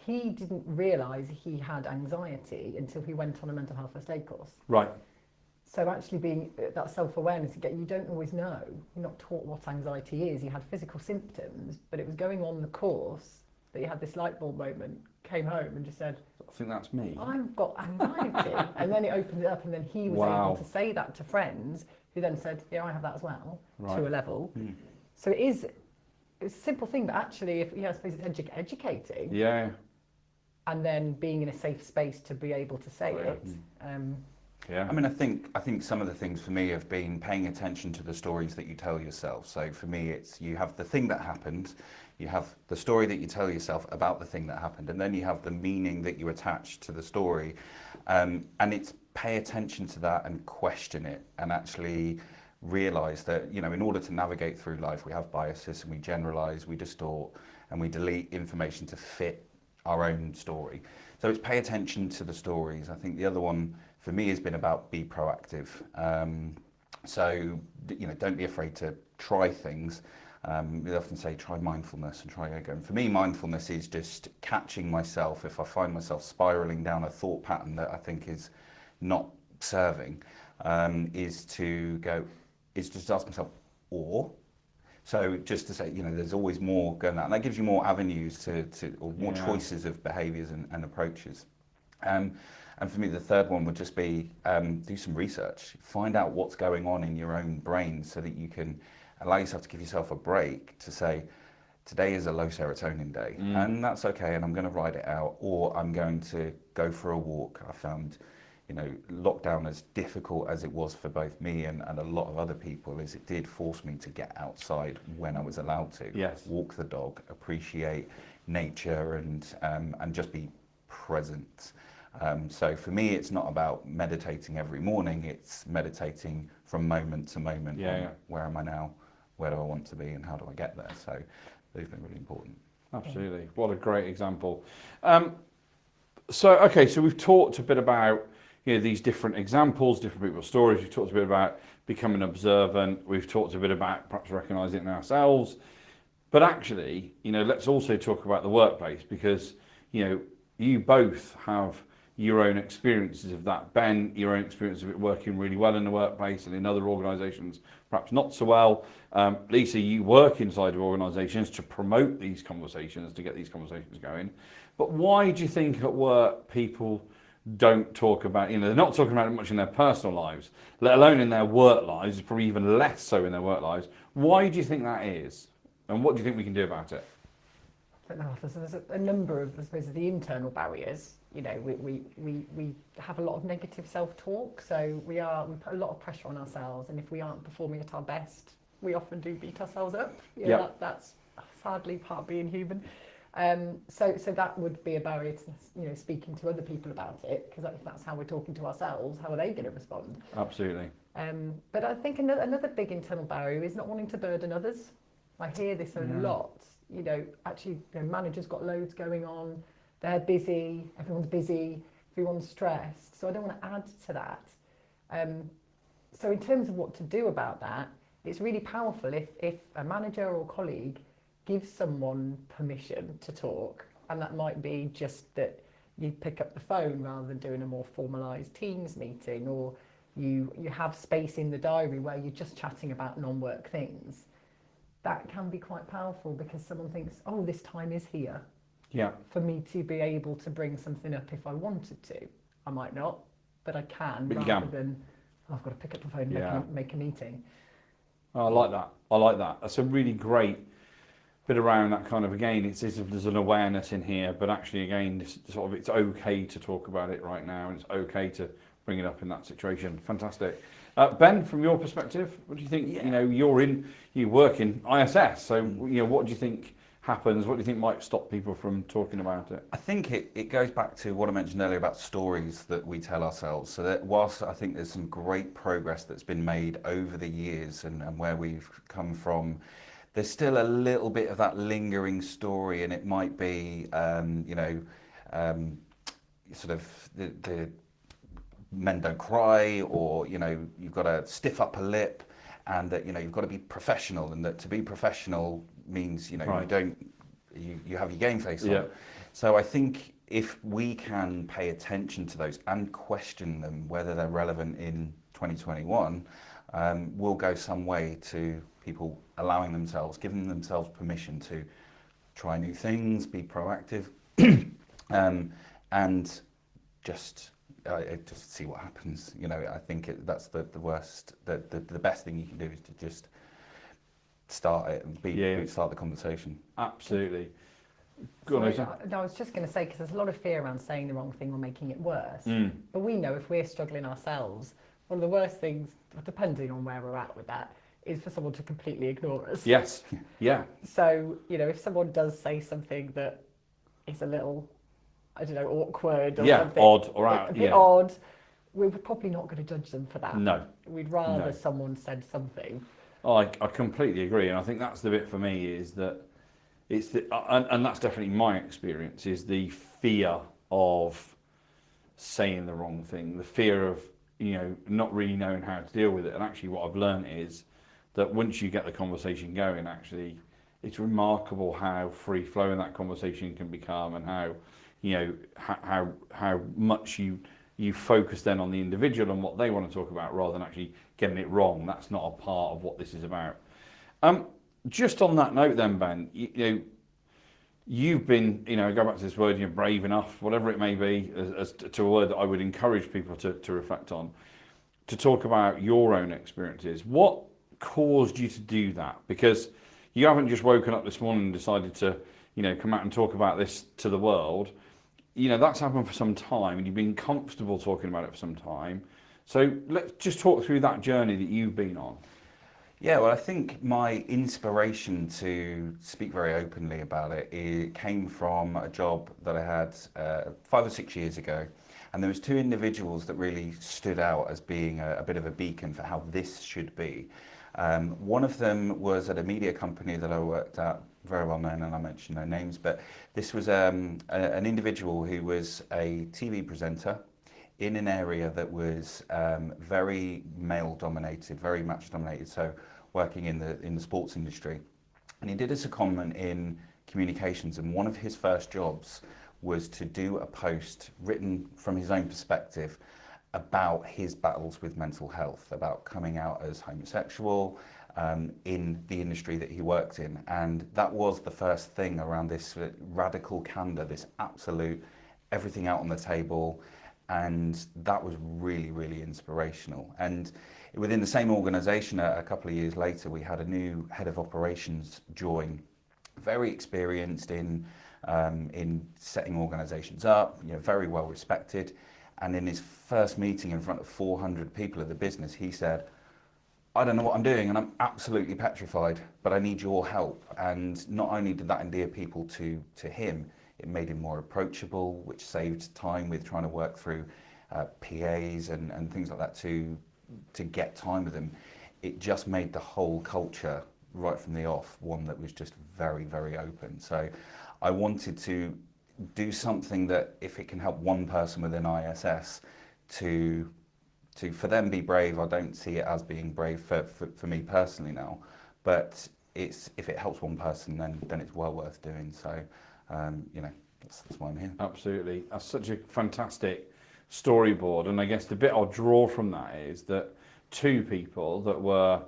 he didn't realise he had anxiety until he went on a mental health first aid course. Right. So actually being that self-awareness, again, you don't always know. You're not taught what anxiety is. You had physical symptoms, but it was going on the course that you had this light bulb moment, came home and just said, I think that's me. I've got anxiety. And then it opened it up, and then he was able to say that to friends who then said, yeah, I have that as well, to a level. Mm. So it's a simple thing, but actually, I suppose it's educating. Yeah. And then being in a safe space to be able to say it. Yeah. I mean, I think some of the things for me have been paying attention to the stories that you tell yourself. So for me, it's you have the thing that happened, you have the story that you tell yourself about the thing that happened, and then you have the meaning that you attach to the story. And it's pay attention to that and question it, and actually realize that, in order to navigate through life, we have biases and we generalize, we distort, and we delete information to fit our own story. So it's pay attention to the stories. I think the other one for me has been about be proactive. So don't be afraid to try things. We often say try mindfulness and try yoga. And for me, mindfulness is just catching myself if I find myself spiraling down a thought pattern that I think is not serving. Is just ask myself, so just to say, there's always more going on, and that gives you more avenues or more choices of behaviours and approaches. And for me, the third one would just be do some research, find out what's going on in your own brain, so that you can allow yourself to give yourself a break to say, today is a low serotonin day, and that's okay, and I'm going to ride it out, or I'm going to go for a walk. I found lockdown, as difficult as it was for both me and a lot of other people, is it did force me to get outside when I was allowed to. Yes. Walk the dog, appreciate nature, and just be present. So for me, it's not about meditating every morning, it's meditating from moment to moment. Where am I now? Where do I want to be, and how do I get there? So they've been really important. Absolutely. What a great example. So we've talked a bit about these different examples, different people's stories. We've talked a bit about becoming observant. We've talked a bit about perhaps recognising it in ourselves. But actually, let's also talk about the workplace, because, you both have your own experiences of that. Ben, your own experience of it working really well in the workplace and in other organisations, perhaps not so well. Lisa, you work inside of organisations to promote these conversations, to get these conversations going. But why do you think at work people don't talk about, they're not talking about it much in their personal lives, let alone in their work lives, probably even less so in their work lives? Why do you think that is? And what do you think we can do about it? I don't know, there's a number of, I suppose, the internal barriers. We have a lot of negative self-talk, so we put a lot of pressure on ourselves, and if we aren't performing at our best, we often do beat ourselves up. That's sadly part of being human. So that would be a barrier to, you know, speaking to other people about it, because if that's how we're talking to ourselves, how are they going to respond? Absolutely. But I think another big internal barrier is not wanting to burden others. I hear this a lot. You know, actually, you know, managers got loads going on. They're busy. Everyone's stressed. So I don't want to add to that. So in terms of what to do about that, it's really powerful if a manager or colleague gives someone permission to talk, and that might be just that you pick up the phone rather than doing a more formalised Teams meeting, or you have space in the diary where you're just chatting about non-work things. That can be quite powerful, because someone thinks, oh, this time is here for me to be able to bring something up if I wanted to. I might not, but I can, But you rather can. than, oh, I've got to pick up the phone and make a meeting. I like that. That's a really great bit around that kind of, again, it's as if there's an awareness in here, but actually, again, it's okay to talk about it right now, and it's okay to bring it up in that situation. Fantastic. Ben, from your perspective, what do you think? You know, you work in ISS, so you know, what do you think happens? What do you think might stop people from talking about it? I think it goes back to what I mentioned earlier about stories that we tell ourselves. So that whilst I think there's some great progress that's been made over the years and where we've come from, there's still a little bit of that lingering story, and it might be, sort of the men don't cry, or, you know, you've got to stiff upper lip, and that, you know, you've got to be professional, and that to be professional means, you know, you have your game face on. So I think if we can pay attention to those and question them, whether they're relevant in 2021, will go some way to people allowing themselves, giving themselves permission to try new things, be proactive, and just see what happens. You know, I think that's the worst. The best thing you can do is to just start it and start the conversation. Absolutely. No, I was just going to say, because there's a lot of fear around saying the wrong thing or making it worse. But we know if we're struggling ourselves, one of the worst things, depending on where we're at with that, is for someone to completely ignore us. Yes. Yeah. So, you know, if someone does say something that is a little, I don't know, awkward or something, odd or a bit odd, we're probably not going to judge them for that. No. We'd rather someone said something. I completely agree, and I think that's the bit for me, is that it's the and that's definitely my experience, is the fear of saying the wrong thing, the fear of, you know, not really knowing how to deal with it. And actually what I've learned is that once you get the conversation going, actually it's remarkable how free flowing that conversation can become, and how, you know, how much you focus then on the individual and what they want to talk about, rather than actually getting it wrong. That's not a part of what this is about. Just on that note then, Ben, you know, you've been, you know, go back to this word, you're brave enough, whatever it may be, as to a word that I would encourage people to reflect on, to talk about your own experiences. What caused you to do that? Because you haven't just woken up this morning and decided to, you know, come out and talk about this to the world. You know, that's happened for some time, and you've been comfortable talking about it for some time. So let's just talk through that journey that you've been on. Yeah, well, I think my inspiration to speak very openly about it came from a job that I had 5 or 6 years ago. And there was 2 individuals that really stood out as being a bit of a beacon for how this should be. One of them was at a media company that I worked at, very well known, and I mentioned no names, but this was an individual who was a TV presenter in an area that was very male dominated, very match dominated, so working in the sports industry. And he did a secondment in communications, and one of his first jobs was to do a post written from his own perspective about his battles with mental health, about coming out as homosexual in the industry that he worked in. And that was the first thing around this radical candor, this absolute everything out on the table. And that was really, really inspirational. And within the same organization, a couple of years later, we had a new head of operations join, very experienced in setting organizations up, you know, very well respected. And in his first meeting in front of 400 people at the business, he said, I don't know what I'm doing and I'm absolutely petrified, but I need your help. And not only did that endear people to him, it made him more approachable, which saved time with trying to work through PAs and things like that to get time with him. It just made the whole culture right from the off one that was just very, very open. So I wanted to do something that, if it can help one person within ISS to for them be brave, I don't see it as being brave for me personally now, but it's, if it helps one person, then it's well worth doing. So you know, that's why I'm here. Absolutely. That's such a fantastic storyboard. And I guess the bit I'll draw from that is that two people that were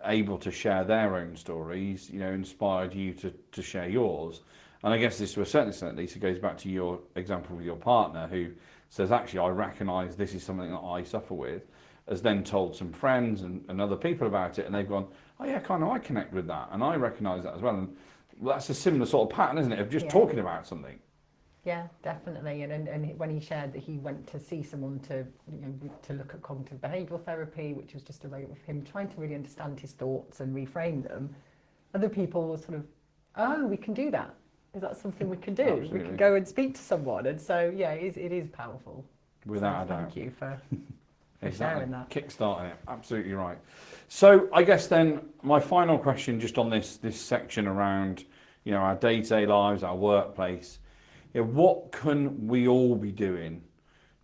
able to share their own stories, you know, inspired you to share yours. And I guess this, to a certain extent at least, it goes back to your example with your partner who says, actually, I recognise this is something that I suffer with, has then told some friends and other people about it, and they've gone, oh yeah, kind of, I connect with that, and I recognise that as well. And well, that's a similar sort of pattern, isn't it, of just talking about something. Yeah, definitely. And when he shared that he went to see someone to, you know, to look at cognitive behavioural therapy, which was just a way of him trying to really understand his thoughts and reframe them, other people were sort of, oh, we can do that. Is that something we can do? Absolutely. We can go and speak to someone. And so, yeah, it is powerful. Without so a doubt. Thank you for Exactly. sharing that. Kickstarting it, absolutely right. So I guess then my final question, just on this section around, you know, our day-to-day lives, our workplace, you know, what can we all be doing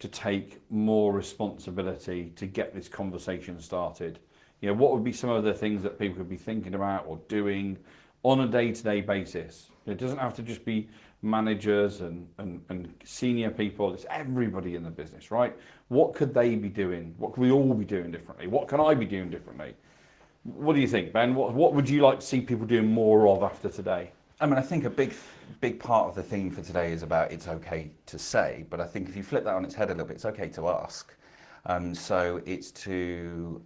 to take more responsibility to get this conversation started? You know, what would be some of the things that people could be thinking about or doing on a day-to-day basis? It doesn't have to just be managers and senior people, it's everybody in the business, right? What could they be doing? What could we all be doing differently? What can I be doing differently? What do you think, Ben? What would you like to see people doing more of after today? I mean, I think a big part of the theme for today is about it's okay to say, but I think if you flip that on its head a little bit, it's okay to ask. So it's to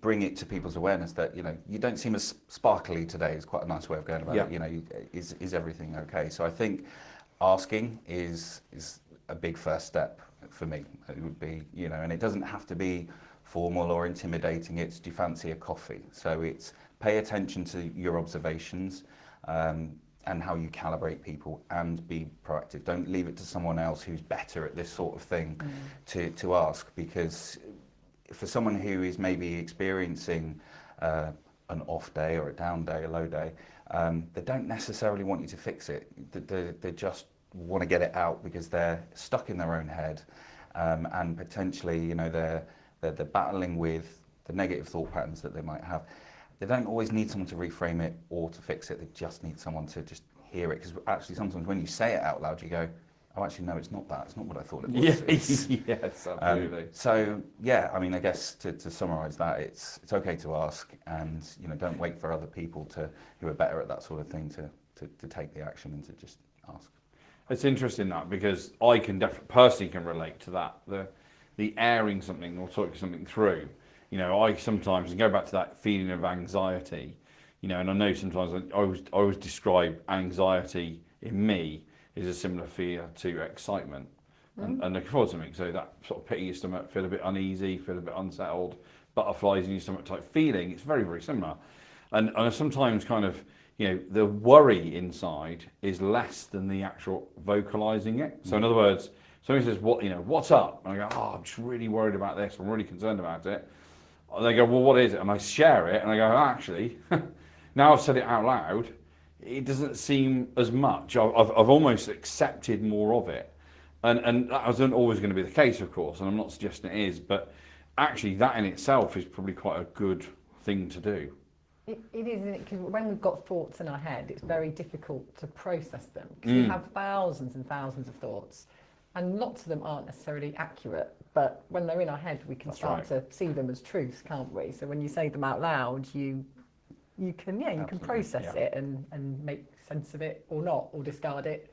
bring it to people's awareness that, you know, you don't seem as sparkly today is quite a nice way of going about it. You know, is everything okay? So I think asking is a big first step for me. It would be, you know, and it doesn't have to be formal or intimidating. It's, do you fancy a coffee? So it's pay attention to your observations and how you calibrate people, and be proactive. Don't leave it to someone else who's better at this sort of thing to ask, because for someone who is maybe experiencing an off day or a down day, a low day, they don't necessarily want you to fix it. They just want to get it out because they're stuck in their own head, and potentially, you know, they're battling with the negative thought patterns that they might have. They don't always need someone to reframe it or to fix it. They just need someone to just hear it, because actually sometimes when you say it out loud, you go, oh, actually, no, it's not that. It's not what I thought it was. Yes, yes, absolutely. So, yeah, I mean, I guess to summarise that, it's okay to ask, and, you know, don't wait for other people who are better at that sort of thing to take the action and to just ask. It's interesting that, because I can personally can relate to that, the airing something or talking something through. You know, I sometimes, and go back to that feeling of anxiety, you know, and I know sometimes I always describe anxiety in me is a similar fear to excitement and looking forward to something. So that sort of pit in your stomach, feel a bit uneasy, feel a bit unsettled, butterflies in your stomach type feeling. It's very, very similar. And sometimes kind of, you know, the worry inside is less than the actual vocalizing it. So in other words, somebody says, "What, you know, what's up?" And I go, "Oh, I'm just really worried about this. I'm really concerned about it." And they go, "Well, what is it?" And I share it, and I go, "Actually, now I've said it out loud, it doesn't seem as much. I've almost accepted more of it." And that wasn't always going to be the case, of course, and I'm not suggesting it is, but actually that in itself is probably quite a good thing to do. It is, isn't it? Because when we've got thoughts in our head, it's very difficult to process them, because we have thousands and thousands of thoughts, and lots of them aren't necessarily accurate, but when they're in our head, we can start to see them as truths, can't we? So when you say them out loud, you can process it and make sense of it, or not, or discard it.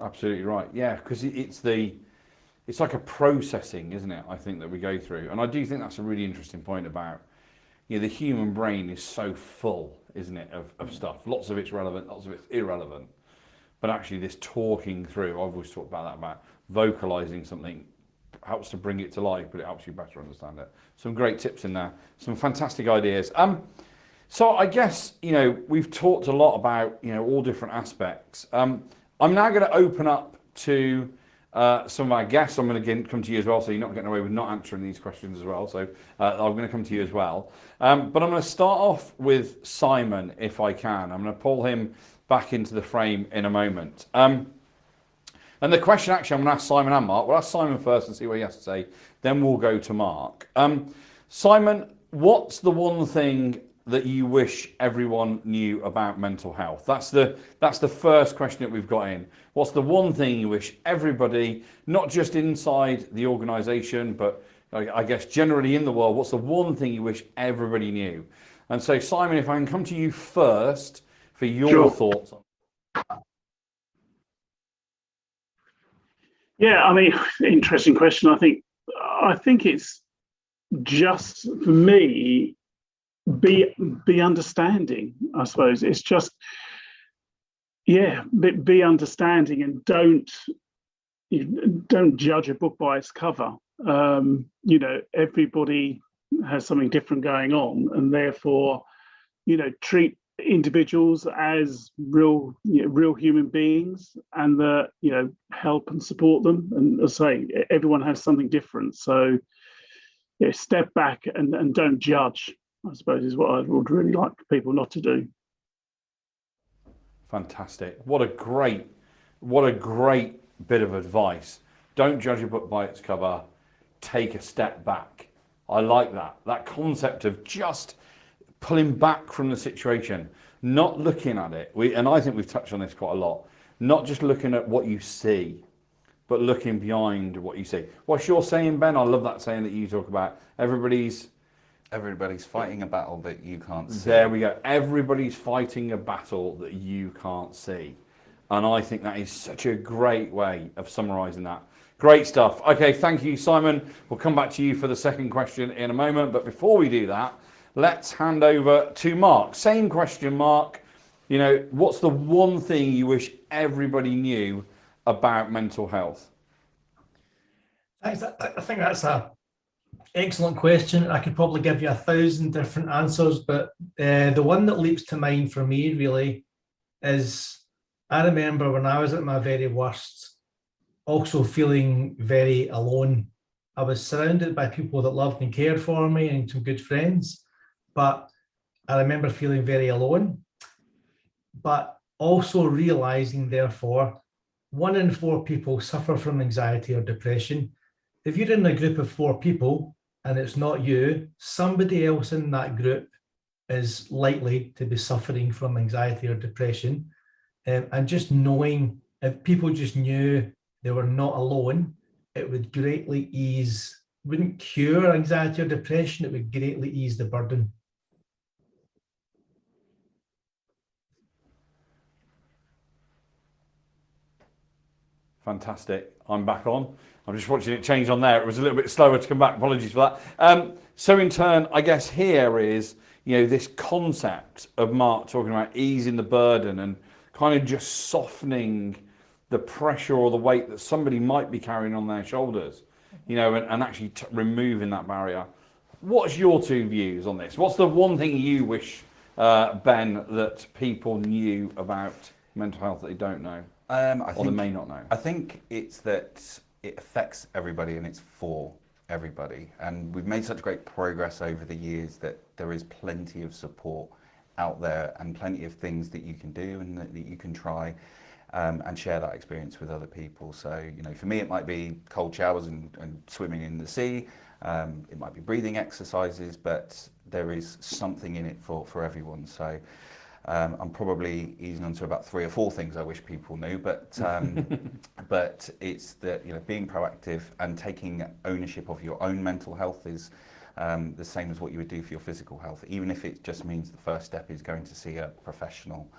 Absolutely right. Yeah, because it's like a processing, isn't it? I think that we go through, and I do think that's a really interesting point about, you know, the human brain is so full, isn't it, of stuff. Lots of it's relevant, lots of it's irrelevant. But actually, this talking through, I've always talked about that, about vocalizing something, helps to bring it to life, but it helps you better understand it. Some great tips in there, some fantastic ideas. So I guess, we've talked a lot about, all different aspects. I'm now going to open up to some of our guests. I'm going to come to you as well, so you're not getting away with not answering these questions as well. So I'm going to come to you as well. But I'm going to start off with Simon, if I can. I'm going to pull him back into the frame in a moment. And the question, actually, I'm going to ask Simon and Mark. We'll ask Simon first and see what he has to say. Then we'll go to Mark. Simon, what's the one thing that you wish everyone knew about mental health? That's the first question that we've got in. What's the one thing you wish everybody, not just inside the organisation, but I guess generally in the world, what's the one thing you wish everybody knew? And so, Simon, if I can come to you first for your thoughts on. Yeah, I mean, interesting question. I think it's just, for me, be understanding. I suppose it's just, be understanding, and don't judge a book by its cover. Everybody has something different going on, and therefore, treat individuals as real human beings, and help and support them. And as I say, everyone has something different, so step back and don't judge, I suppose, is what I would really like people not to do. Fantastic. What a great bit of advice. Don't judge a book by its cover. Take a step back. I like that concept of just pulling back from the situation, not looking at it. And I think we've touched on this quite a lot. Not just looking at what you see, but looking behind what you see. What's your saying, Ben? I love that saying that you talk about. Everybody's fighting a battle that you can't see. There we go. Everybody's fighting a battle that you can't see. And I think that is such a great way of summarising that. Great stuff. Okay, thank you, Simon. We'll come back to you for the second question in a moment. But before we do that, let's hand over to Mark. Same question, Mark. What's the one thing you wish everybody knew about mental health? Thanks. I think that's a excellent question. I could probably give you 1,000 different answers, but the one that leaps to mind for me really is, I remember when I was at my very worst, also feeling very alone. I was surrounded by people that loved and cared for me and some good friends, but I remember feeling very alone, but also realizing, therefore, 1 in 4 people suffer from anxiety or depression. If you're in a group of 4 people and it's not you, somebody else in that group is likely to be suffering from anxiety or depression. And just knowing, if people just knew they were not alone, it would greatly ease, wouldn't cure anxiety or depression, it would greatly ease the burden. Fantastic. I'm back on. I'm just watching it change on there. It was a little bit slower to come back. Apologies for that. So in turn, I guess here is, this concept of Mark talking about easing the burden and kind of just softening the pressure or the weight that somebody might be carrying on their shoulders, and actually removing that barrier. What's your 2 views on this? What's the one thing you wish, Ben, that people knew about mental health that they don't know? Or they may not know? I think it's that it affects everybody and it's for everybody. And we've made such great progress over the years that there is plenty of support out there and plenty of things that you can do and that you can try and share that experience with other people. So, for me, it might be cold showers and swimming in the sea. It might be breathing exercises, but there is something in it for everyone. So I'm probably easing onto about 3 or 4 things I wish people knew, but but it's that being proactive and taking ownership of your own mental health is the same as what you would do for your physical health, even if it just means the first step is going to see a professional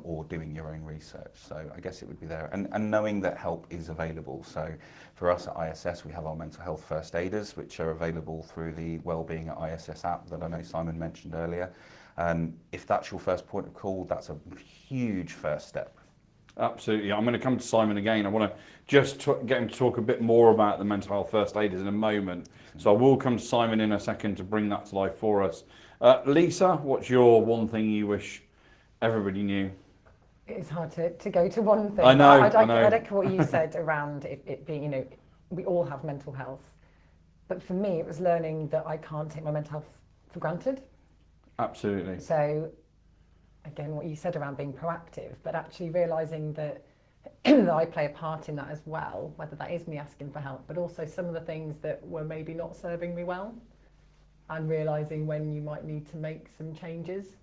or doing your own research. So I guess it would be there, and knowing that help is available. So for us at ISS, we have our mental health first aiders, which are available through the Wellbeing at ISS app that I know Simon mentioned earlier. If that's your first point of call, that's a huge first step. Absolutely. I'm going to come to Simon again. I want to just get him to talk a bit more about the mental health first aiders in a moment. So I will come to Simon in a second to bring that to life for us. Lisa, what's your one thing you wish everybody knew? It's hard to go to one thing. I know, But I know. I like what you said around it being, you know, we all have mental health. But for me, it was learning that I can't take my mental health for granted. Absolutely. So, again, what you said around being proactive, but actually realising that, that I play a part in that as well, whether that is me asking for help, but also some of the things that were maybe not serving me well, and realising when you might need to make some changes.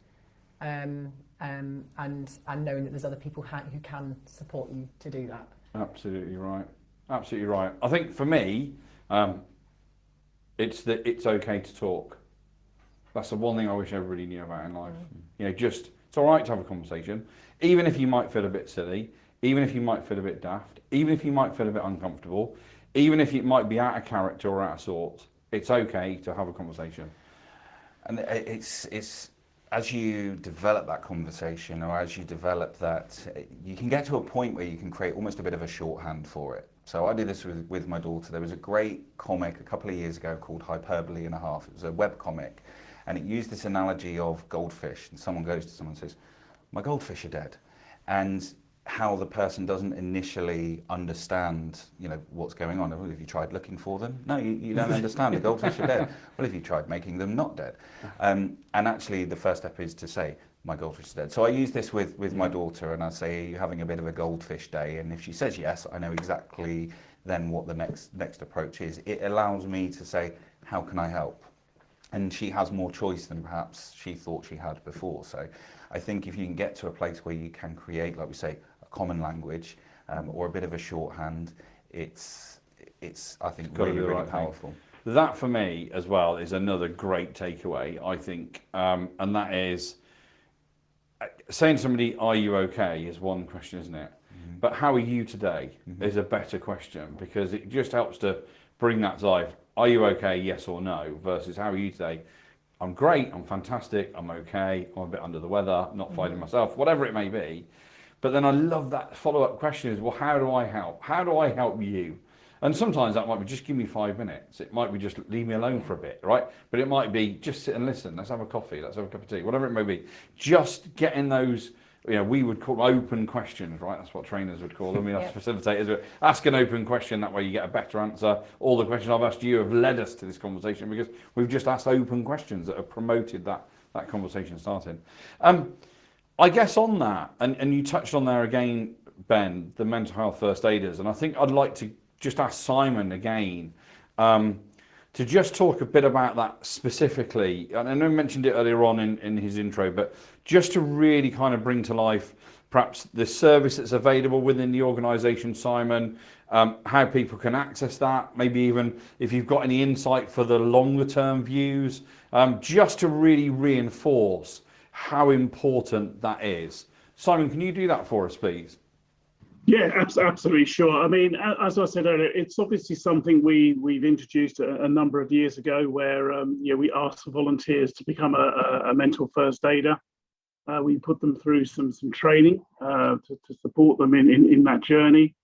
And knowing that there's other people who can support you to do that. Absolutely right. Absolutely right. I think for me, it's that it's okay to talk. That's the one thing I wish everybody knew about in life. You know, just it's all right to have a conversation, even if you might feel a bit silly, even if you might feel a bit daft, even if you might feel a bit uncomfortable, even if it might be out of character or out of sorts. It's okay to have a conversation. And it's as you develop that conversation, or as you develop that, you can get to a point where you can create almost a bit of a shorthand for it. So I did this with my daughter. There was a great comic a couple of years ago called Hyperbole and a Half. It was a web comic, and it used this analogy of goldfish. And someone goes to someone and says, "My goldfish are dead," and how the person doesn't initially understand, you know, what's going on. Well, have you tried looking for them? No, you don't understand. The goldfish are dead. Well, have you tried making them not dead? And actually, the first step is to say, my goldfish is dead. So I use this with my daughter, and I say, are you having a bit of a goldfish day? And if she says yes, I know exactly then what the next approach is. It allows me to say, how can I help? And she has more choice than perhaps she thought she had before. So I think if you can get to a place where you can create, like we say, common language or a bit of a shorthand, it's I think really powerful. That for me as well is another great takeaway, I think, and that is saying to somebody, "Are you okay?" is one question, isn't it? Mm-hmm. But how are you today is a better question, because it just helps to bring that to life. Are you okay? Yes or no, versus how are you today? I'm great. I'm fantastic. I'm okay. I'm a bit under the weather. Not finding myself. Whatever it may be. But then I love that follow-up question is, well, how do I help? How do I help you? And sometimes that might be just give me 5 minutes. It might be just leave me alone for a bit, right? But it might be just sit and listen. Let's have a coffee. Let's have a cup of tea. Whatever it may be. Just getting those, you know, we would call open questions, right? That's what trainers would call them. That's facilitators. But ask an open question. That way you get a better answer. All the questions I've asked you have led us to this conversation because we've just asked open questions that have promoted that conversation starting. I guess on that, and you touched on there again, Ben, the mental health first aiders, and I think I'd like to just ask Simon again to just talk a bit about that specifically. And I know he mentioned it earlier on in his intro, but just to really kind of bring to life perhaps the service that's available within the organisation, Simon, how people can access that, maybe even if you've got any insight for the longer term views, just to really reinforce how important that is. Simon, can you do that for us, please? Yeah, absolutely, sure. I mean, as I said earlier, it's obviously something we've introduced a number of years ago, where we ask for volunteers to become a mental first aider. We put them through some training to support them in that journey.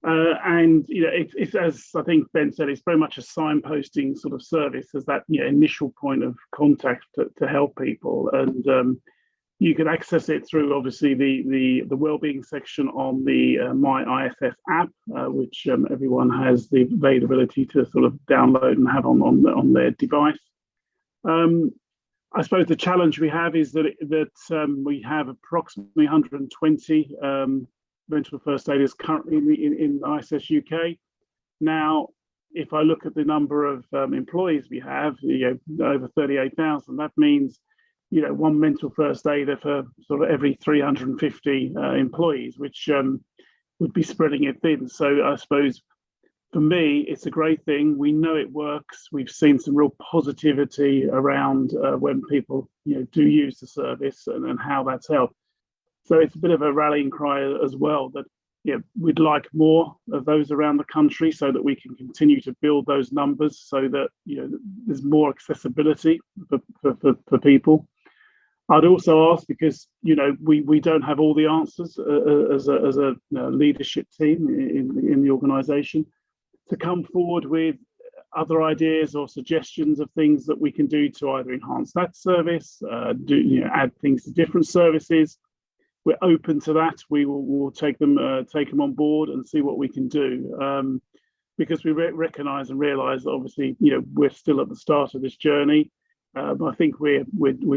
And it's as I think Ben said, it's very much a signposting sort of service as that initial point of contact to help people. And you can access it through obviously the wellbeing section on the My ISS app, which everyone has the availability to sort of download and have on their device. I suppose the challenge we have is that we have approximately 120 mental first aiders currently in ISS UK. Now, if I look at the number of employees we have, over 38,000, that means one mental first aider for sort of every 350 employees, which would be spreading it thin. So I suppose for me, it's a great thing. We know it works. We've seen some real positivity around when people do use the service and how that's helped. So it's a bit of a rallying cry as well that we'd like more of those around the country so that we can continue to build those numbers so that there's more accessibility for people. I'd also ask, because we don't have all the answers as a leadership team in the organisation, to come forward with other ideas or suggestions of things that we can do to either enhance that service, add things to different services. We're open to that. We'll take them on board and see what we can do, because we recognise and realise that obviously we're still at the start of this journey. I think we're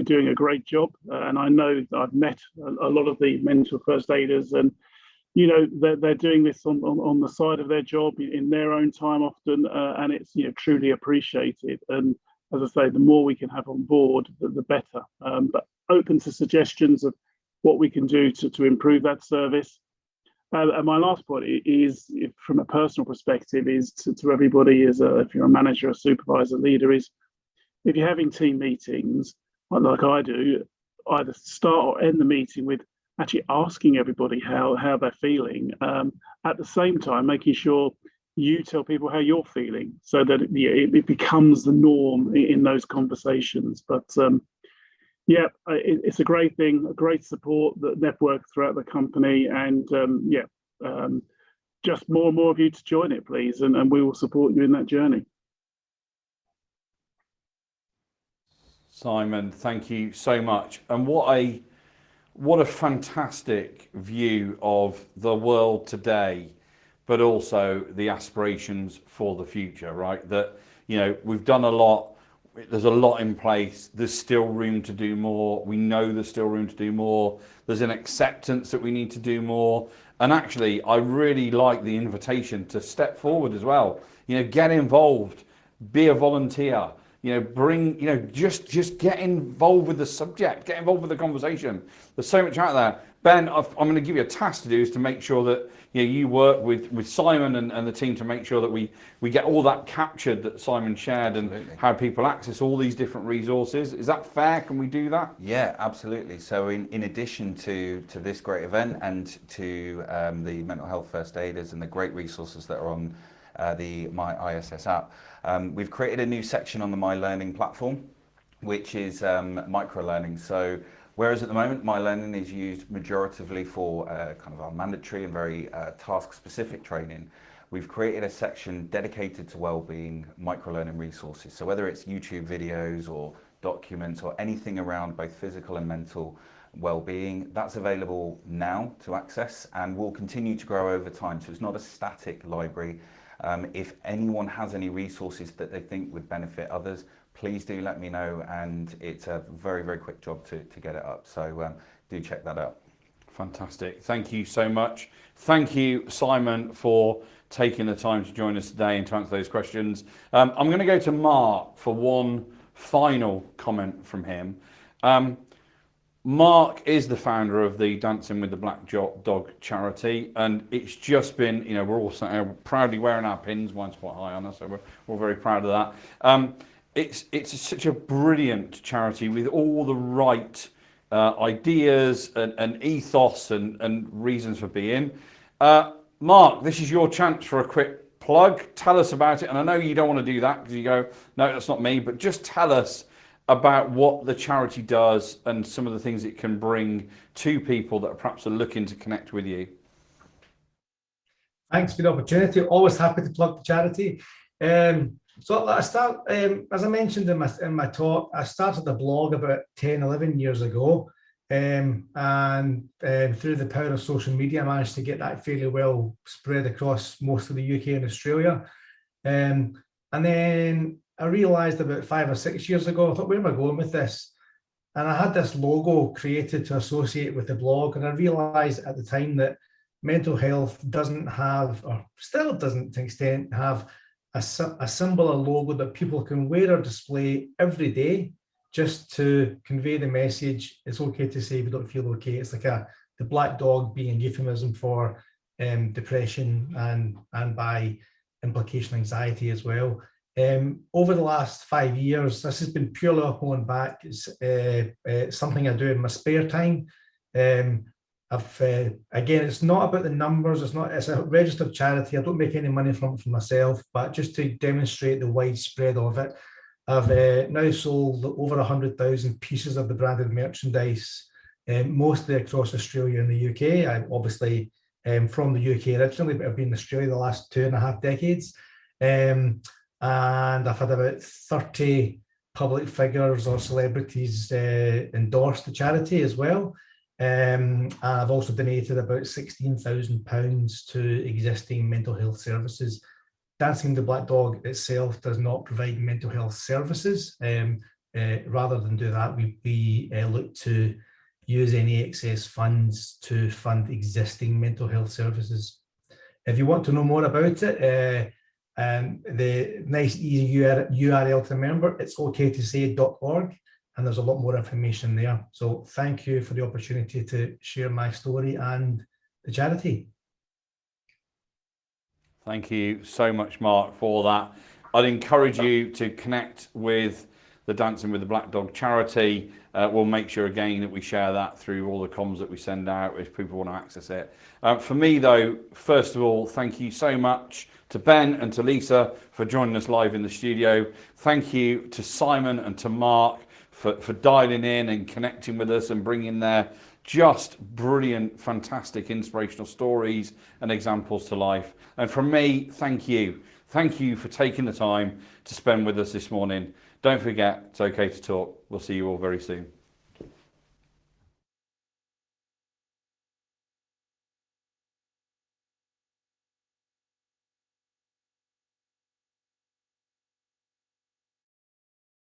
doing a great job, and I know that I've met a lot of the mental first aiders, and they're doing this on the side of their job in their own time often, and it's truly appreciated. And as I say, the more we can have on board, the better. But open to suggestions of what we can do to improve that service. And my last point is, from a personal perspective, is to everybody, if you're a manager, a supervisor, leader, is if you're having team meetings, like I do, either start or end the meeting with actually asking everybody how they're feeling. At the same time, making sure you tell people how you're feeling, so that it becomes the norm in those conversations. But it's a great thing, a great support, that network throughout the company, and just more and more of you to join it, please, and we will support you in that journey. Simon, thank you so much. And what a fantastic view of the world today, but also the aspirations for the future, right? That, we've done a lot. There's a lot in place. There's still room to do more. We know there's still room to do more. There's an acceptance that we need to do more. And actually, I really like the invitation to step forward as well. Get involved, be a volunteer. Just get involved with the subject, get involved with the conversation. There's so much out there. Ben, I'm going to give you a task to do, is to make sure that you work with Simon and the team to make sure that we get all that captured that Simon shared. Absolutely. And how people access all these different resources. Is that fair? Can we do that? Yeah, absolutely. So in addition to this great event, and to the mental health first aiders and the great resources that are on the My ISS app, we've created a new section on the My Learning platform, which is micro learning. So whereas at the moment My Learning is used majoritively for kind of our mandatory and very task specific training, we've created a section dedicated to wellbeing micro learning resources. So whether it's YouTube videos or documents or anything around both physical and mental well-being, that's available now to access, and will continue to grow over time. So it's not a static library. If anyone has any resources that they think would benefit others, please do let me know, and it's a very, very quick job to get it up. So do check that out. Fantastic. Thank you so much. Thank you, Simon, for taking the time to join us today and to answer those questions. I'm going to go to Mark for one final comment from him. Mark is the founder of the Dancing with the Black Dog charity, and it's just been, we're all proudly wearing our pins. Mine's quite high on us, so we're very proud of that. It's such a brilliant charity with all the right ideas and ethos and reasons for being. Mark, this is your chance for a quick plug. Tell us about it. And I know you don't want to do that because you go, no, that's not me, but just tell us about what the charity does and some of the things it can bring to people that perhaps are looking to connect with you. Thanks for the opportunity. Always happy to plug the charity. So I start, as I mentioned in my talk, I started the blog about 10, 11 years ago. And through the power of social media, I managed to get that fairly well spread across most of the UK and Australia. And then I realised about 5 or 6 years ago, I thought, where am I going with this? And I had this logo created to associate with the blog. And I realised at the time that mental health doesn't have, or still doesn't to an extent, have a symbol, a logo that people can wear or display every day, just to convey the message. It's okay to say we don't feel okay. It's like the black dog being a euphemism for depression and by implication anxiety as well. Over the last 5 years, this has been purely up on back. It's something I do in my spare time. Again, it's not about the numbers. It's a registered charity. I don't make any money from it for myself, but just to demonstrate the widespread of it. I've now sold over 100,000 pieces of the branded merchandise, mostly across Australia and the UK. I'm obviously from the UK originally, but I've been in Australia the last 2.5 decades. And I've had about 30 public figures or celebrities endorse the charity as well. And I've also donated about £16,000 to existing mental health services. Dancing the Black Dog itself does not provide mental health services. Rather than do that, we look to use any excess funds to fund existing mental health services. If you want to know more about it, the nice easy URL to remember, it's okaytosay.org, and there's a lot more information there. So thank you for the opportunity to share my story and the charity. Thank you so much, Mark, for that. I'd encourage you to connect with the Dancing with the Black Dog charity. We'll make sure again that we share that through all the comms that we send out if people want to access it. For me though, first of all, thank you so much to Ben and to Lisa for joining us live in the studio. Thank you to Simon and to Mark for dialing in and connecting with us and bringing their just brilliant, fantastic, inspirational stories and examples to life. And from me, thank you. Thank you for taking the time to spend with us this morning. Don't forget, it's okay to talk. We'll see you all very soon.